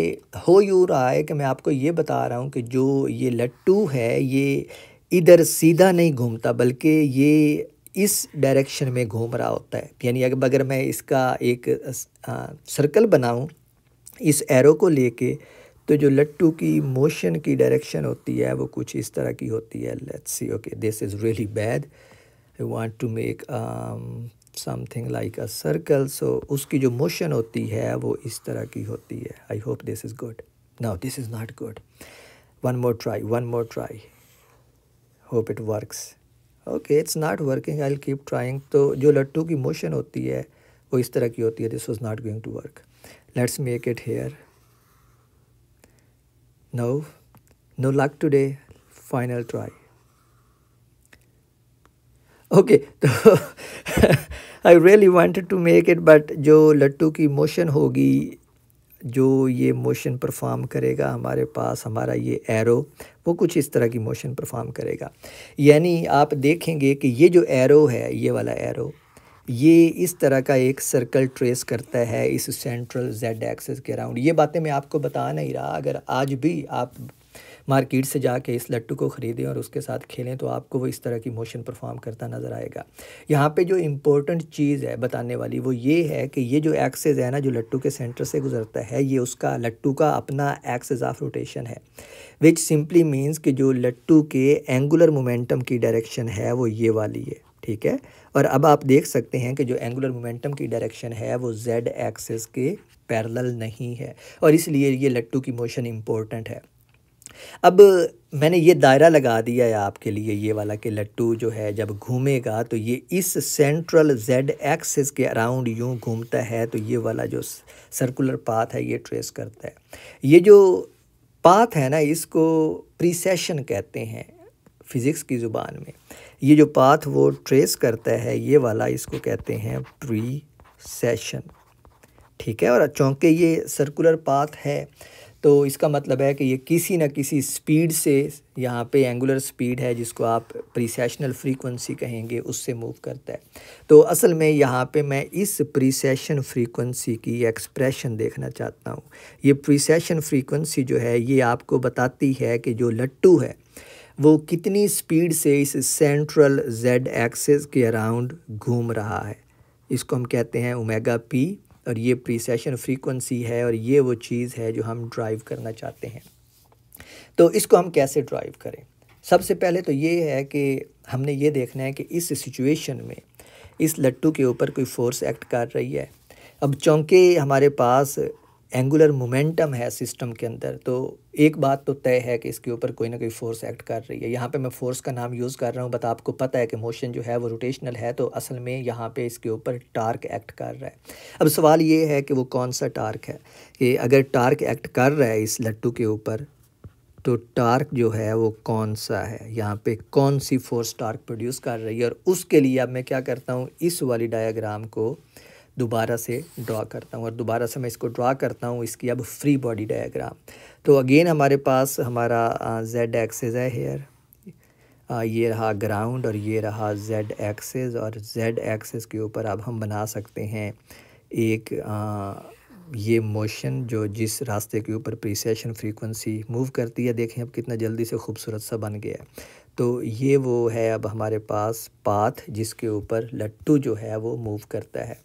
हो यूँ रहा है कि मैं आपको ये बता रहा हूँ कि जो ये लट्टू है ये इधर सीधा नहीं घूमता, बल्कि ये इस डायरेक्शन में घूम रहा होता है। यानी अगर मैं इसका एक सर्कल बनाऊँ इस एरो को लेके, तो जो लट्टू की मोशन की डायरेक्शन होती है वो कुछ इस तरह की होती है। Let's see, okay, this is really bad, I want to make something like a circle. So उसकी जो मोशन होती है वो इस तरह की होती है। I hope this is good. No, this is not good. One more try, hope it works. Okay, it's not working, I will keep trying. तो जो लट्टू की मोशन होती है वो इस तरह की होती है। This was not going to work. Let's make it here. No luck today, final try. Okay, तो I really wanted to make it, but जो लट्टू की मोशन होगी, जो ये मोशन परफॉर्म करेगा हमारे पास, हमारा ये एरो, वो कुछ इस तरह की मोशन परफॉर्म करेगा। यानी आप देखेंगे कि ये जो एरो है, ये वाला एरो, ये इस तरह का एक सर्कल ट्रेस करता है इस सेंट्रल Z एक्सिस के अराउंड। ये बातें मैं आपको बता नहीं रहा, अगर आज भी आप मार्केट से जाके इस लट्टू को ख़रीदें और उसके साथ खेलें तो आपको वो इस तरह की मोशन परफॉर्म करता नज़र आएगा। यहाँ पे जो इम्पोर्टेंट चीज़ है बताने वाली वो ये है कि ये जो एक्सेस है ना, जो लट्टू के सेंटर से गुजरता है, ये उसका लट्टू का अपना एक्सेस ऑफ रोटेशन है, विच सिंपली मीन्स कि जो लट्टू के एंगुलर मोमेंटम की डायरेक्शन है वो ये वाली है, ठीक है। और अब आप देख सकते हैं कि जो एंगुलर मोमेंटम की डायरेक्शन है वो जेड एक्सिस के पैरेलल नहीं है और इसलिए ये लट्टू की मोशन इम्पोर्टेंट है। अब मैंने ये दायरा लगा दिया है आपके लिए ये वाला कि लट्टू जो है जब घूमेगा तो ये इस सेंट्रल जेड एक्सिस के अराउंड यूं घूमता है, तो ये वाला जो सर्कुलर पाथ है ये ट्रेस करता है। ये जो पाथ है ना, इसको प्रीसेशन कहते हैं फिज़िक्स की ज़ुबान में। ये जो पाथ वो ट्रेस करता है ये वाला, इसको कहते हैं प्रीसेशन, ठीक है। और चूँकि ये सर्कुलर पाथ है तो इसका मतलब है कि ये किसी न किसी स्पीड से, यहाँ पे एंगुलर स्पीड है जिसको आप प्रीसेशनल फ्रीक्वेंसी कहेंगे, उससे मूव करता है। तो असल में यहाँ पे मैं इस प्रीसेशन फ्रीक्वेंसी की एक्सप्रेशन देखना चाहता हूँ। ये प्रीसेशन फ्रीक्वेंसी जो है ये आपको बताती है कि जो लट्टू है वो कितनी स्पीड से इस सेंट्रल जेड एक्सिस के अराउंड घूम रहा है। इसको हम कहते हैं ओमेगा पी और ये प्रीसेशन फ्रीक्वेंसी है और ये वो चीज़ है जो हम ड्राइव करना चाहते हैं। तो इसको हम कैसे ड्राइव करें? सबसे पहले तो ये है कि हमने ये देखना है कि इस सिचुएशन में इस लट्टू के ऊपर कोई फोर्स एक्ट कर रही है। अब चूँकि हमारे पास एंगुलर मोमेंटम है सिस्टम के अंदर, तो एक बात तो तय है कि इसके ऊपर कोई ना कोई फोर्स एक्ट कर रही है। यहाँ पे मैं फोर्स का नाम यूज़ कर रहा हूँ, बट आपको पता है कि मोशन जो है वो रोटेशनल है, तो असल में यहाँ पे इसके ऊपर टार्क एक्ट कर रहा है। अब सवाल ये है कि वो कौन सा टार्क है, कि अगर टार्क एक्ट कर रहा है इस लट्टू के ऊपर तो टार्क जो है वो कौन सा है, यहाँ पे कौन सी फोर्स टार्क प्रोड्यूस कर रही है। और उसके लिए अब मैं क्या करता हूँ, इस वाली डायग्राम को दोबारा से ड्रा करता हूँ और दोबारा से मैं इसको ड्रा करता हूँ इसकी अब फ्री बॉडी डायग्राम। तो अगेन हमारे पास हमारा जेड एक्सिस है हेयर, ये रहा ग्राउंड और ये रहा जेड एक्सिस, और जेड एक्सिस के ऊपर अब हम बना सकते हैं एक ये मोशन जो जिस रास्ते के ऊपर प्रीसेशन फ्रीक्वेंसी मूव करती है। देखें अब कितना जल्दी से खूबसूरत सा बन गया है। तो ये वो है अब हमारे पास पाथ जिसके ऊपर लट्टू जो है वो मूव करता है,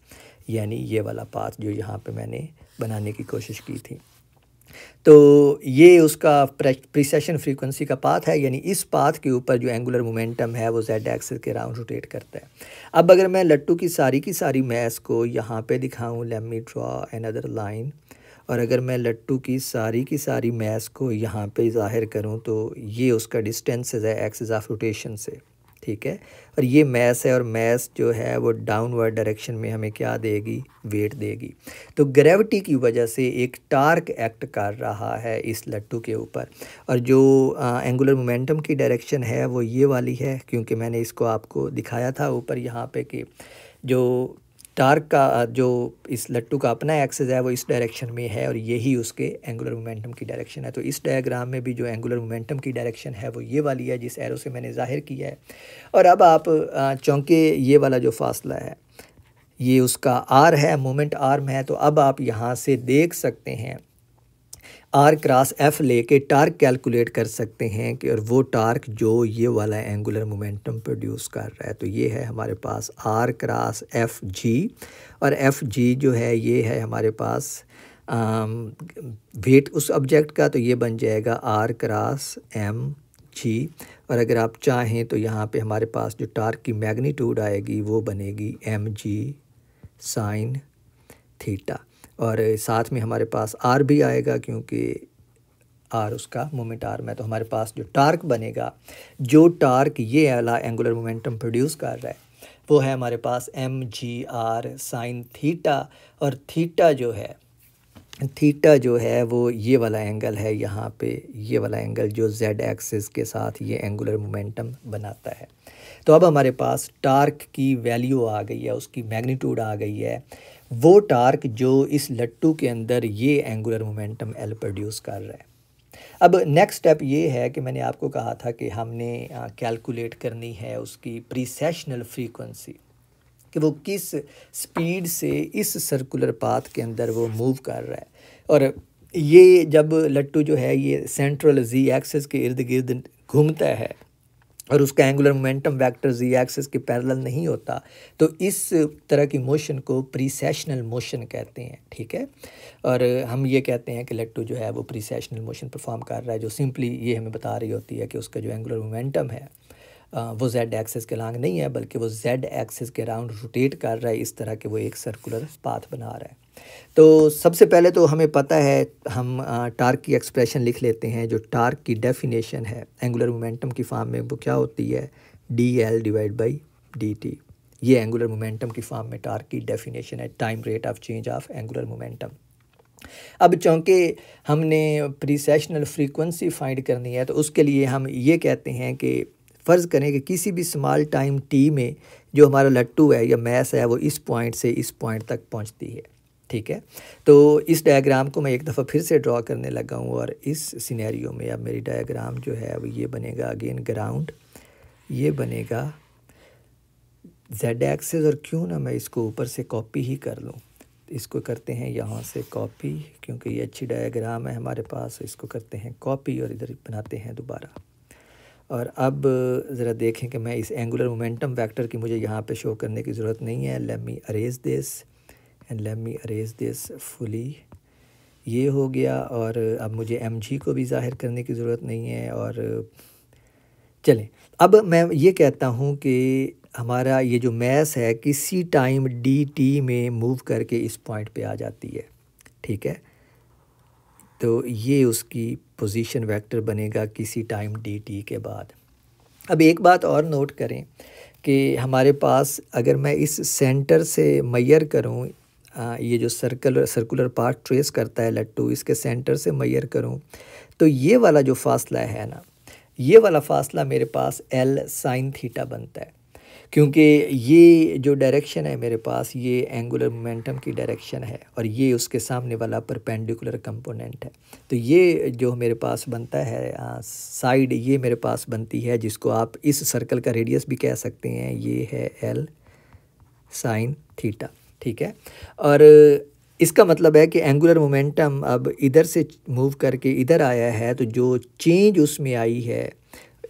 यानी ये वाला पाथ जो यहाँ पे मैंने बनाने की कोशिश की थी। तो ये उसका प्रीसेशन फ्रीक्वेंसी का पाथ है, यानी इस पाथ के ऊपर जो एंगुलर मोमेंटम है वो जेड एक्सिस के राउंड रोटेट करता है। अब अगर मैं लट्टू की सारी मैस को यहाँ पे दिखाऊं, let me draw another line, और अगर मैं लट्टू की सारी मैस को यहाँ पे ज़ाहिर करूँ तो ये उसका डिस्टेंस है एक्सिस ऑफ रोटेशन से, ठीक है। और ये मैस है और मैस जो है वो डाउनवर्ड डायरेक्शन में हमें क्या देगी, वेट देगी। तो ग्रेविटी की वजह से एक टार्क एक्ट कर रहा है इस लट्टू के ऊपर, और जो एंगुलर मोमेंटम की डायरेक्शन है वो ये वाली है, क्योंकि मैंने इसको आपको दिखाया था ऊपर यहाँ पे कि जो टार्क का जो इस लट्टू का अपना एक्सिस है वो इस डायरेक्शन में है और यही उसके एंगुलर मोमेंटम की डायरेक्शन है। तो इस डायग्राम में भी जो एंगुलर मोमेंटम की डायरेक्शन है वो ये वाली है जिस एरो से मैंने ज़ाहिर किया है। और अब आप चूँकि ये वाला जो फासला है ये उसका आर है, मोमेंट आर्म है, तो अब आप यहाँ से देख सकते हैं आर क्रॉस एफ लेके टार्क कैलकुलेट कर सकते हैं कि और वो टार्क जो ये वाला एंगुलर मोमेंटम प्रोड्यूस कर रहा है। तो ये है हमारे पास आर क्रॉस एफ जी, और एफ जी जो है ये है हमारे पास वेट उस ऑब्जेक्ट का, तो ये बन जाएगा आर क्रॉस एम जी। और अगर आप चाहें तो यहाँ पे हमारे पास जो टार्क की मैग्नीट्यूड आएगी वो बनेगी एम जी साइन थीटा, और साथ में हमारे पास आर भी आएगा क्योंकि आर उसका मोमेंट आर्म है। तो हमारे पास जो टार्क बनेगा, जो टार्क ये वाला एंगुलर मोमेंटम प्रोड्यूस कर रहा है वो है हमारे पास M G R sine theta, और थीटा जो है वो ये वाला एंगल है, यहाँ पे ये वाला एंगल जो जेड एक्सिस के साथ ये एंगुलर मोमेंटम बनाता है। तो अब हमारे पास टार्क की वैल्यू आ गई है, उसकी मैग्नीट्यूड आ गई है, वो टार्क जो इस लट्टू के अंदर ये एंगुलर मोमेंटम एल प्रोड्यूस कर रहा है। अब नेक्स्ट स्टेप ये है कि मैंने आपको कहा था कि हमने कैलकुलेट करनी है उसकी प्रीसेशनल फ्रीक्वेंसी, कि वो किस स्पीड से इस सर्कुलर पाथ के अंदर वो मूव कर रहा है। और ये जब लट्टू जो है ये सेंट्रल जी एक्सिस के इर्द गिर्द घूमता है और उसका एंगुलर मोमेंटम वेक्टर जी एक्सिस के पैरेलल नहीं होता, तो इस तरह की मोशन को प्रीसेशनल मोशन कहते हैं, ठीक है। और हम ये कहते हैं कि लट्टू जो है वो प्रीसेशनल मोशन परफॉर्म कर रहा है, जो सिंपली ये हमें बता रही होती है कि उसका जो एंगुलर मोमेंटम है वो जेड एक्सिस के लॉन्ग नहीं है, बल्कि वो जेड एक्सिस के राउंड रोटेट कर रहा है, इस तरह के वो एक सर्कुलर पाथ बना रहा है। तो सबसे पहले तो हमें पता है, हम टार्क की एक्सप्रेशन लिख लेते हैं। जो टार्क की डेफिनेशन है एंगुलर मोमेंटम की फॉर्म में, वो क्या होती है, D divide by D T. ये एंगुलर मोमेंटम की फॉर्म में टार्क की डेफिनेशन है, time rate of change of angular momentum. अब चूँकि हमने प्रीसेशनल फ्रीक्वेंसी फाइंड करनी है, तो उसके लिए हम ये कहते हैं कि फ़र्ज़ करें कि किसी भी स्मॉल टाइम टी में जो हमारा लट्टू है या मैस है वो इस पॉइंट से इस पॉइंट तक पहुंचती है, ठीक है। तो इस डायग्राम को मैं एक दफ़ा फिर से ड्रॉ करने लगा हूँ, और इस सिनेरियो में अब मेरी डायग्राम जो है वो ये बनेगा अगेन ग्राउंड, ये बनेगा जेड एक्सिस, और क्यों ना मैं इसको ऊपर से कॉपी ही कर लूँ। इसको करते हैं यहाँ से कॉपी, क्योंकि ये अच्छी डायग्राम है हमारे पास, इसको करते हैं कॉपी और इधर बनाते हैं दोबारा। और अब ज़रा देखें कि मैं इस एंगुलर मोमेंटम वेक्टर की मुझे यहाँ पे शो करने की ज़रूरत नहीं है। Let me arrays this and let me arrays this fully, ये हो गया। और अब मुझे mg को भी ज़ाहिर करने की ज़रूरत नहीं है। और चलें, अब मैं ये कहता हूँ कि हमारा ये जो मैस है किसी टाइम dt में मूव करके इस पॉइंट पे आ जाती है, ठीक है। तो ये उसकी पोजीशन वेक्टर बनेगा किसी टाइम dt के बाद। अब एक बात और नोट करें कि हमारे पास अगर मैं इस सेंटर से मैयर करूं, ये जो सर्कुलर पार्ट ट्रेस करता है लट्टू, इसके सेंटर से मैयर करूं, तो ये वाला जो फासला है ना, ये वाला फासला मेरे पास L साइन थीटा बनता है, क्योंकि ये जो डायरेक्शन है मेरे पास ये एंगुलर मोमेंटम की डायरेक्शन है और ये उसके सामने वाला परपेंडिकुलर कंपोनेंट है। तो ये जो मेरे पास बनता है साइड, ये मेरे पास बनती है, जिसको आप इस सर्कल का रेडियस भी कह सकते हैं, ये है L साइन थीटा, ठीक है। और इसका मतलब है कि एंगुलर मोमेंटम अब इधर से मूव करके इधर आया है, तो जो चेंज उसमें आई है,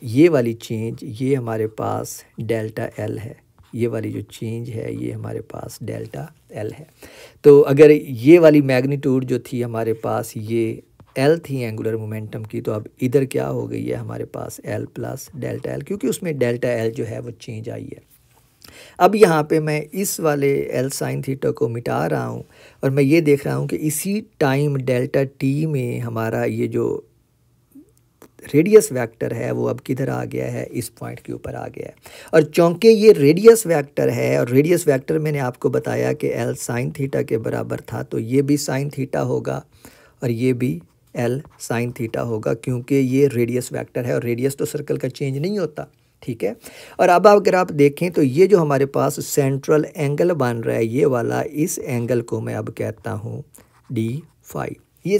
ये वाली चेंज, ये हमारे पास डेल्टा L है। ये वाली जो चेंज है ये हमारे पास डेल्टा L है। तो अगर ये वाली मैग्नीट्यूड जो थी हमारे पास ये L थी एंगुलर मोमेंटम की, तो अब इधर क्या हो गई है हमारे पास L प्लस डेल्टा L, क्योंकि उसमें डेल्टा L जो है वो चेंज आई है। अब यहाँ पे मैं इस वाले L साइन थीटा को मिटा रहा हूँ और मैं ये देख रहा हूँ कि इसी टाइम डेल्टा t में हमारा ये जो रेडियस वेक्टर है वो अब किधर आ गया है, इस पॉइंट के ऊपर आ गया है। और चूँकि ये रेडियस वेक्टर है और रेडियस वेक्टर मैंने आपको बताया कि L साइन थीटा के बराबर था, तो ये भी साइन थीटा होगा और ये भी L साइन थीटा होगा, क्योंकि ये रेडियस वेक्टर है और रेडियस तो सर्कल का चेंज नहीं होता, ठीक है। और अब अगर आप देखें तो ये जो हमारे पास सेंट्रल एंगल बन रहा है ये वाला, इस एंगल को मैं अब कहता हूँ d फाई। ये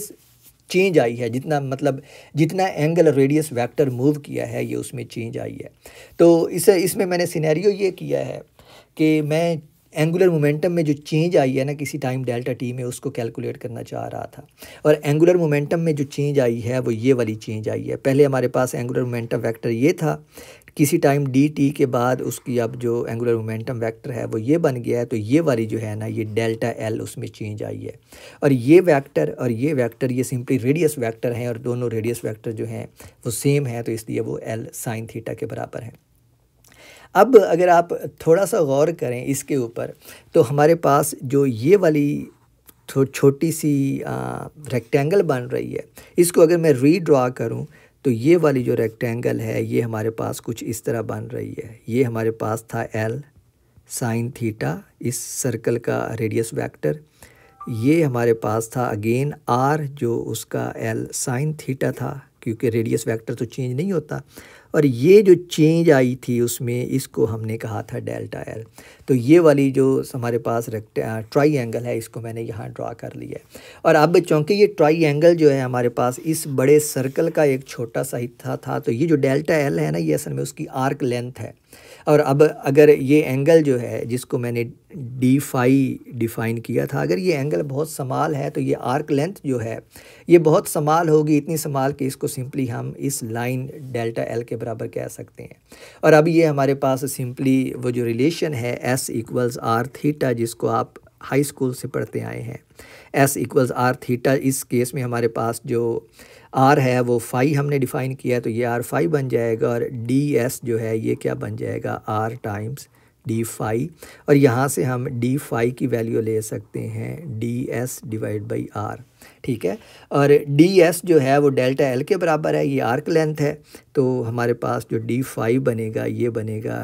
चेंज आई है, जितना मतलब जितना एंगल रेडियस वेक्टर मूव किया है ये उसमें चेंज आई है। तो इसमें मैंने सिनेरियो ये किया है कि मैं एंगुलर मोमेंटम में जो चेंज आई है ना किसी टाइम डेल्टा t में, उसको कैलकुलेट करना चाह रहा था। और एंगुलर मोमेंटम में जो चेंज आई है वो ये वाली चेंज आई है। पहले हमारे पास एंगुलर मोमेंटम वेक्टर ये था, किसी टाइम dt के बाद उसकी अब जो एंगुलर मोमेंटम वेक्टर है वो ये बन गया है। तो ये वाली जो है ना ये डेल्टा L उसमें चेंज आई है। और ये वेक्टर और ये वेक्टर ये सिंपली रेडियस वेक्टर हैं और दोनों रेडियस वेक्टर जो हैं वो सेम है, तो इसलिए वो L साइन थीटा के बराबर हैं। अब अगर आप थोड़ा सा गौर करें इसके ऊपर, तो हमारे पास जो ये वाली छोटी सी रेक्टेंगल बन रही है, इसको अगर मैं रीड्रॉ करूं तो ये वाली जो रेक्टेंगल है ये हमारे पास कुछ इस तरह बन रही है। ये हमारे पास था L साइन थीटा, इस सर्कल का रेडियस वेक्टर। ये हमारे पास था अगेन R जो उसका L साइन थीटा था, क्योंकि रेडियस वेक्टर तो चेंज नहीं होता। और ये जो चेंज आई थी उसमें, इसको हमने कहा था डेल्टा L। तो ये वाली जो हमारे पास ट्राई एंगल है इसको मैंने यहाँ ड्रा कर लिया है। और अब चूँकि ये ट्राई एंगल जो है हमारे पास इस बड़े सर्कल का एक छोटा सा हिस्सा था, तो ये जो डेल्टा L है ना ये असल में उसकी आर्क लेंथ है। और अब अगर ये एंगल जो है जिसको मैंने डी फाई डिफ़ाइन किया था, अगर ये एंगल बहुत समाल है तो ये आर्क लेंथ जो है ये बहुत समाल होगी, इतनी समाल कि इसको सिंपली हम इस लाइन डेल्टा एल के बराबर कह सकते हैं। और अब ये हमारे पास सिंपली वो जो रिलेशन है एस इक्वल्स आर थीटा, जिसको आप हाई स्कूल से पढ़ते आए हैं, एस इक्वल्स आर थीटा, इस केस में हमारे पास जो आर है वो फाई हमने डिफ़ाइन किया, तो ये आर फाई बन जाएगा और डी एस जो है ये क्या बन जाएगा, आर टाइम्स डी फाई। और यहाँ से हम डी फाई की वैल्यू ले सकते हैं D S divide by R, ठीक है। और डी एस जो है वो डेल्टा एल के बराबर है, ये आर्क लेंथ है, तो हमारे पास जो डी फाई बनेगा ये बनेगा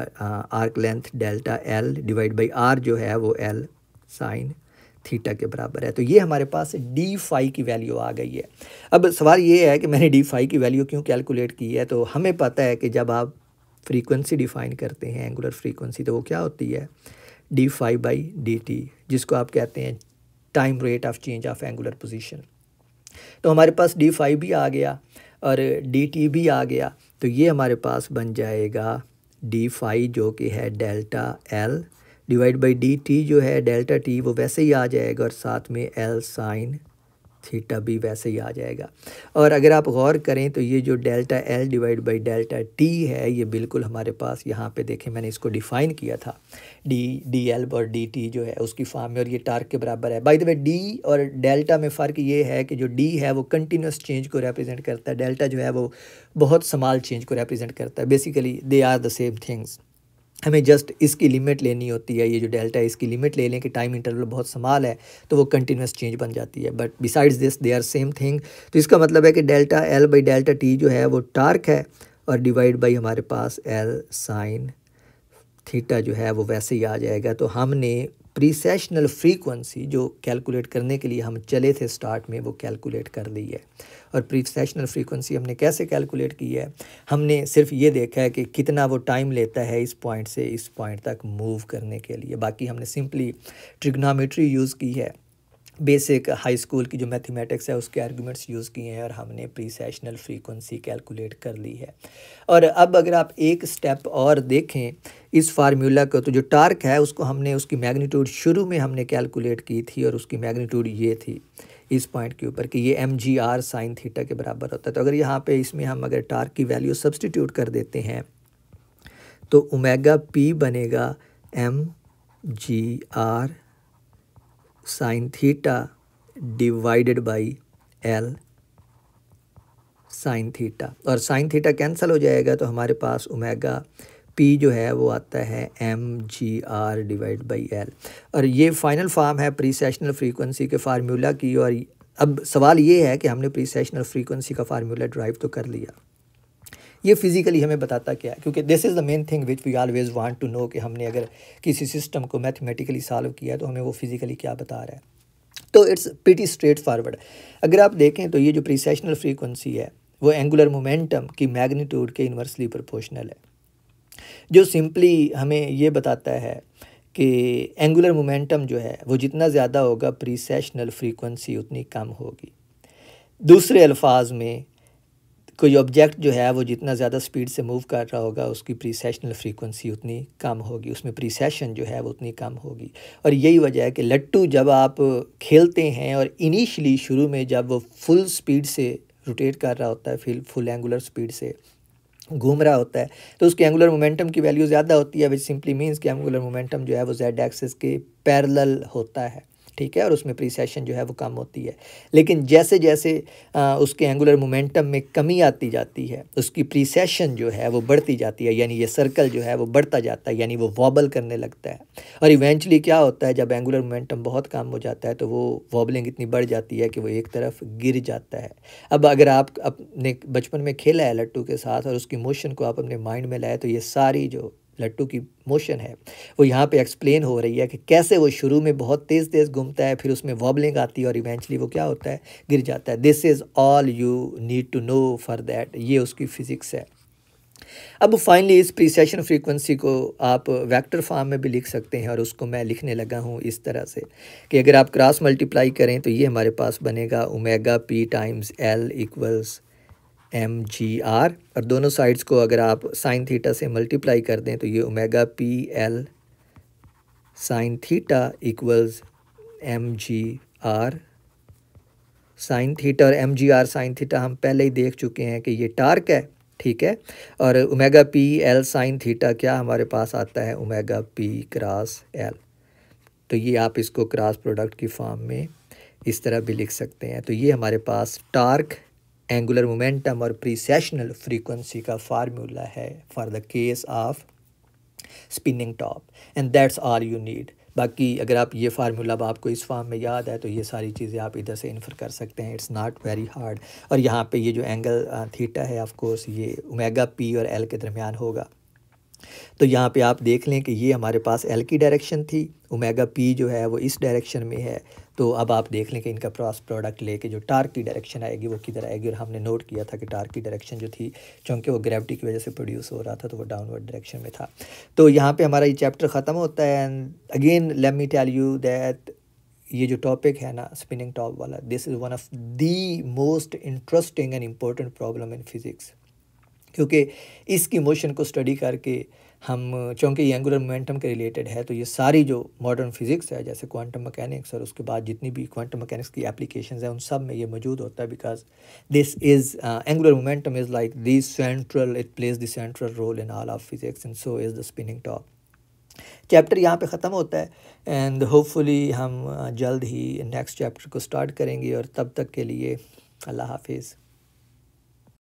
arc length delta L divide by R जो है वो एल साइन थीटा के बराबर है। तो ये हमारे पास डी फाई की वैल्यू आ गई है। अब सवाल ये है कि मैंने डी फाई की वैल्यू क्यों कैलकुलेट की है। तो हमें पता है कि जब आप फ्रीक्वेंसी डिफ़ाइन करते हैं, एंगुलर फ्रीक्वेंसी, तो वो क्या होती है, D phi by D T, जिसको आप कहते हैं time rate of change of angular position. तो हमारे पास डी फाई भी आ गया और डी टी भी आ गया, तो ये हमारे पास बन जाएगा डी फाई जो कि है delta L divide by D T जो है डेल्टा टी, वो वैसे ही आ जाएगा और साथ में एल साइन थीटा भी वैसे ही आ जाएगा। और अगर आप गौर करें तो ये जो delta L divide by delta T है ये बिल्कुल हमारे पास यहाँ पे देखें मैंने इसको डिफ़ाइन किया था डी एल और डी टी जो है उसकी फॉर्म में, और ये टार्क के बराबर है। बाय द वे डी और डेल्टा में फ़र्क ये है कि जो डी है वो कंटिन्यूस चेंज को रिप्रेजेंट करता है, डेल्टा जो है वो बहुत स्मॉल चेंज को रिप्रेजेंट करता है। Basically they are the same things. हमें जस्ट इसकी लिमिट लेनी होती है, ये जो डेल्टा है इसकी लिमिट ले लें कि टाइम इंटरवल बहुत स्मॉल है तो वो कंटिन्यूस चेंज बन जाती है, but besides this they are same thing. तो इसका मतलब है कि delta L by delta T जो है वो टार्क है और डिवाइड बाई हमारे पास एल साइन थीटा जो है वो वैसे ही आ जाएगा। तो हमने प्रीसेशनल फ्रीक्वेंसी जो कैलकुलेट करने के लिए हम चले थे स्टार्ट में वो कैलकुलेट कर ली है। और प्रीसेशनल फ्रीक्वेंसी हमने कैसे कैलकुलेट की है, हमने सिर्फ ये देखा है कि कितना वो टाइम लेता है इस पॉइंट से इस पॉइंट तक मूव करने के लिए। बाकी हमने सिंपली ट्रिग्नोमेट्री यूज़ की है, बेसिक हाई स्कूल की जो मैथमेटिक्स है उसके आर्गूमेंट्स यूज़ किए हैं और हमने प्रीसेशनल फ्रीक्वेंसी कैलकुलेट कर ली है। और अब अगर आप एक स्टेप और देखें इस फार्मूला को, तो जो टार्क है उसको हमने उसकी मैग्नीट्यूड शुरू में हमने कैलकुलेट की थी और उसकी मैग्नीट्यूड ये थी इस पॉइंट के ऊपर कि ये M G R sine theta के बराबर होता है। तो अगर यहाँ पे इसमें हम अगर टार्क की वैल्यू सब्सटीट्यूट कर देते हैं तो ओमेगा पी बनेगा M G R sine theta divided by L sine theta, और साइन थीटा कैंसिल हो जाएगा तो हमारे पास ओमेगा पी जो है वो आता है M G R divide by L. और ये फाइनल फॉर्म है प्रीसेशनल फ्रीक्वेंसी के फार्मूला की। और अब सवाल ये है कि हमने प्रीसेशनल फ्रीक्वेंसी का फार्मूला ड्राइव तो कर लिया, ये फिज़िकली हमें बताता क्या है, क्योंकि this is the main thing which we always want to know कि हमने अगर किसी सिस्टम को मैथमेटिकली सॉल्व किया तो हमें वो फिज़िकली क्या बता रहा है। तो इट्स प्रीटी स्ट्रेट फॉरवर्ड। अगर आप देखें तो ये जो प्रीसेशनल फ्रीक्वेंसी है वो एंगुलर मोमेंटम की मैग्नीट्यूड के इन्वर्सली प्रोपोर्शनल है, जो सिंपली हमें ये बताता है कि एंगुलर मोमेंटम जो है वो जितना ज़्यादा होगा प्रीसेशनल फ्रीक्वेंसी उतनी कम होगी। दूसरे अल्फाज में कोई ऑब्जेक्ट जो है वो जितना ज़्यादा स्पीड से मूव कर रहा होगा उसकी प्रीसेशनल फ्रीक्वेंसी उतनी कम होगी, उसमें प्रीसेशन जो है वो उतनी कम होगी। और यही वजह है कि लट्टू जब आप खेलते हैं और इनिशियली शुरू में जब वो फुल स्पीड से रोटेट कर रहा होता है, फिर फुल एंगुलर स्पीड से घूम रहा होता है, तो उसके एंगुलर मोमेंटम की वैल्यू ज़्यादा होती है, विच सिंपली मीन्स कि एंगुलर मोमेंटम जो है वो जेड एक्सिस के पैरेलल होता है, ठीक है, और उसमें प्रीसेशन जो है वो कम होती है। लेकिन जैसे जैसे उसके एंगुलर मोमेंटम में कमी आती जाती है उसकी प्रीसेशन जो है वो बढ़ती जाती है, यानी ये सर्कल जो है वो बढ़ता जाता है, यानी वो वॉबल करने लगता है। और इवेंचुअली क्या होता है, जब एंगुलर मोमेंटम बहुत कम हो जाता है तो वो वॉबलिंग इतनी बढ़ जाती है कि वो एक तरफ गिर जाता है। अब अगर आप अपने बचपन में खेला है लट्टू के साथ और उसकी मोशन को आप अपने माइंड में लाए तो ये सारी जो लट्टू की मोशन है वो यहाँ पे एक्सप्लेन हो रही है कि कैसे वो शुरू में बहुत तेज़ तेज़ घूमता है, फिर उसमें वॉबलिंग आती है और इवेंचुअली वो क्या होता है, गिर जाता है। This is all you need to know for that, ये उसकी फ़िज़िक्स है। अब फाइनली इस प्रीसेशन फ्रीक्वेंसी को आप वेक्टर फॉर्म में भी लिख सकते हैं और उसको मैं लिखने लगा हूँ इस तरह से कि अगर आप क्रॉस मल्टीप्लाई करें तो ये हमारे पास बनेगा omega P times L equals mgr, और दोनों साइड्स को अगर आप साइन थीटा से मल्टीप्लाई कर दें तो ये omega P L sine theta equals mgr sign theta. और mgr साइन थीटा हम पहले ही देख चुके हैं कि ये टार्क है, ठीक है। और omega P L sine theta क्या हमारे पास आता है, ओमेगा पी क्रॉस एल। तो ये आप इसको क्रॉस प्रोडक्ट की फॉर्म में इस तरह भी लिख सकते हैं। तो ये हमारे पास टार्क, एंगुलर मोमेंटम और प्रीसेशनल फ्रीक्वेंसी का फार्मूला है for the case of spinning top, and that's all you need. बाकी अगर आप ये फार्मूला आपको इस फॉर्म में याद है तो ये सारी चीज़ें आप इधर से इन्फर कर सकते हैं, इट्स नॉट वेरी हार्ड। और यहाँ पे ये जो एंगल थीटा है ऑफ कोर्स ये ओमेगा पी और एल के दरमियान होगा। तो यहाँ पे आप देख लें कि ये हमारे पास एल की डायरेक्शन थी, ओमेगा पी जो है वो इस डायरेक्शन में है। तो अब आप देख लें कि इनका क्रॉस प्रोडक्ट लेके जो टार्क की डायरेक्शन आएगी वो किधर आएगी। और हमने नोट किया था कि टार्क की डायरेक्शन जो थी, चूँकि वो ग्रेविटी की वजह से प्रोड्यूस हो रहा था, तो वो डाउनवर्ड डायरेक्शन में था। तो यहाँ पे हमारा ये चैप्टर ख़त्म होता है। And again let me tell you that ये जो टॉपिक है ना स्पिनिंग टॉप वाला, this is one of the most interesting and important problem in physics, क्योंकि इसकी मोशन को स्टडी करके हम, चूँकि ये एंगुलर मोमेंटम के रिलेटेड है, तो ये सारी जो मॉडर्न फिज़िक्स है जैसे क्वांटम मैकेनिक्स और उसके बाद जितनी भी क्वांटम मैकेनिक्स की एप्लीकेशंस हैं उन सब में ये मौजूद होता है। Because this is angular momentum is like this central, it plays the central role in all of physics, and so is the spinning top. Chapter यहाँ पे ख़त्म होता है एंड होपफुली हम जल्द ही नेक्स्ट चैप्टर को स्टार्ट करेंगे। और तब तक के लिए अल्लाह हाफिज़।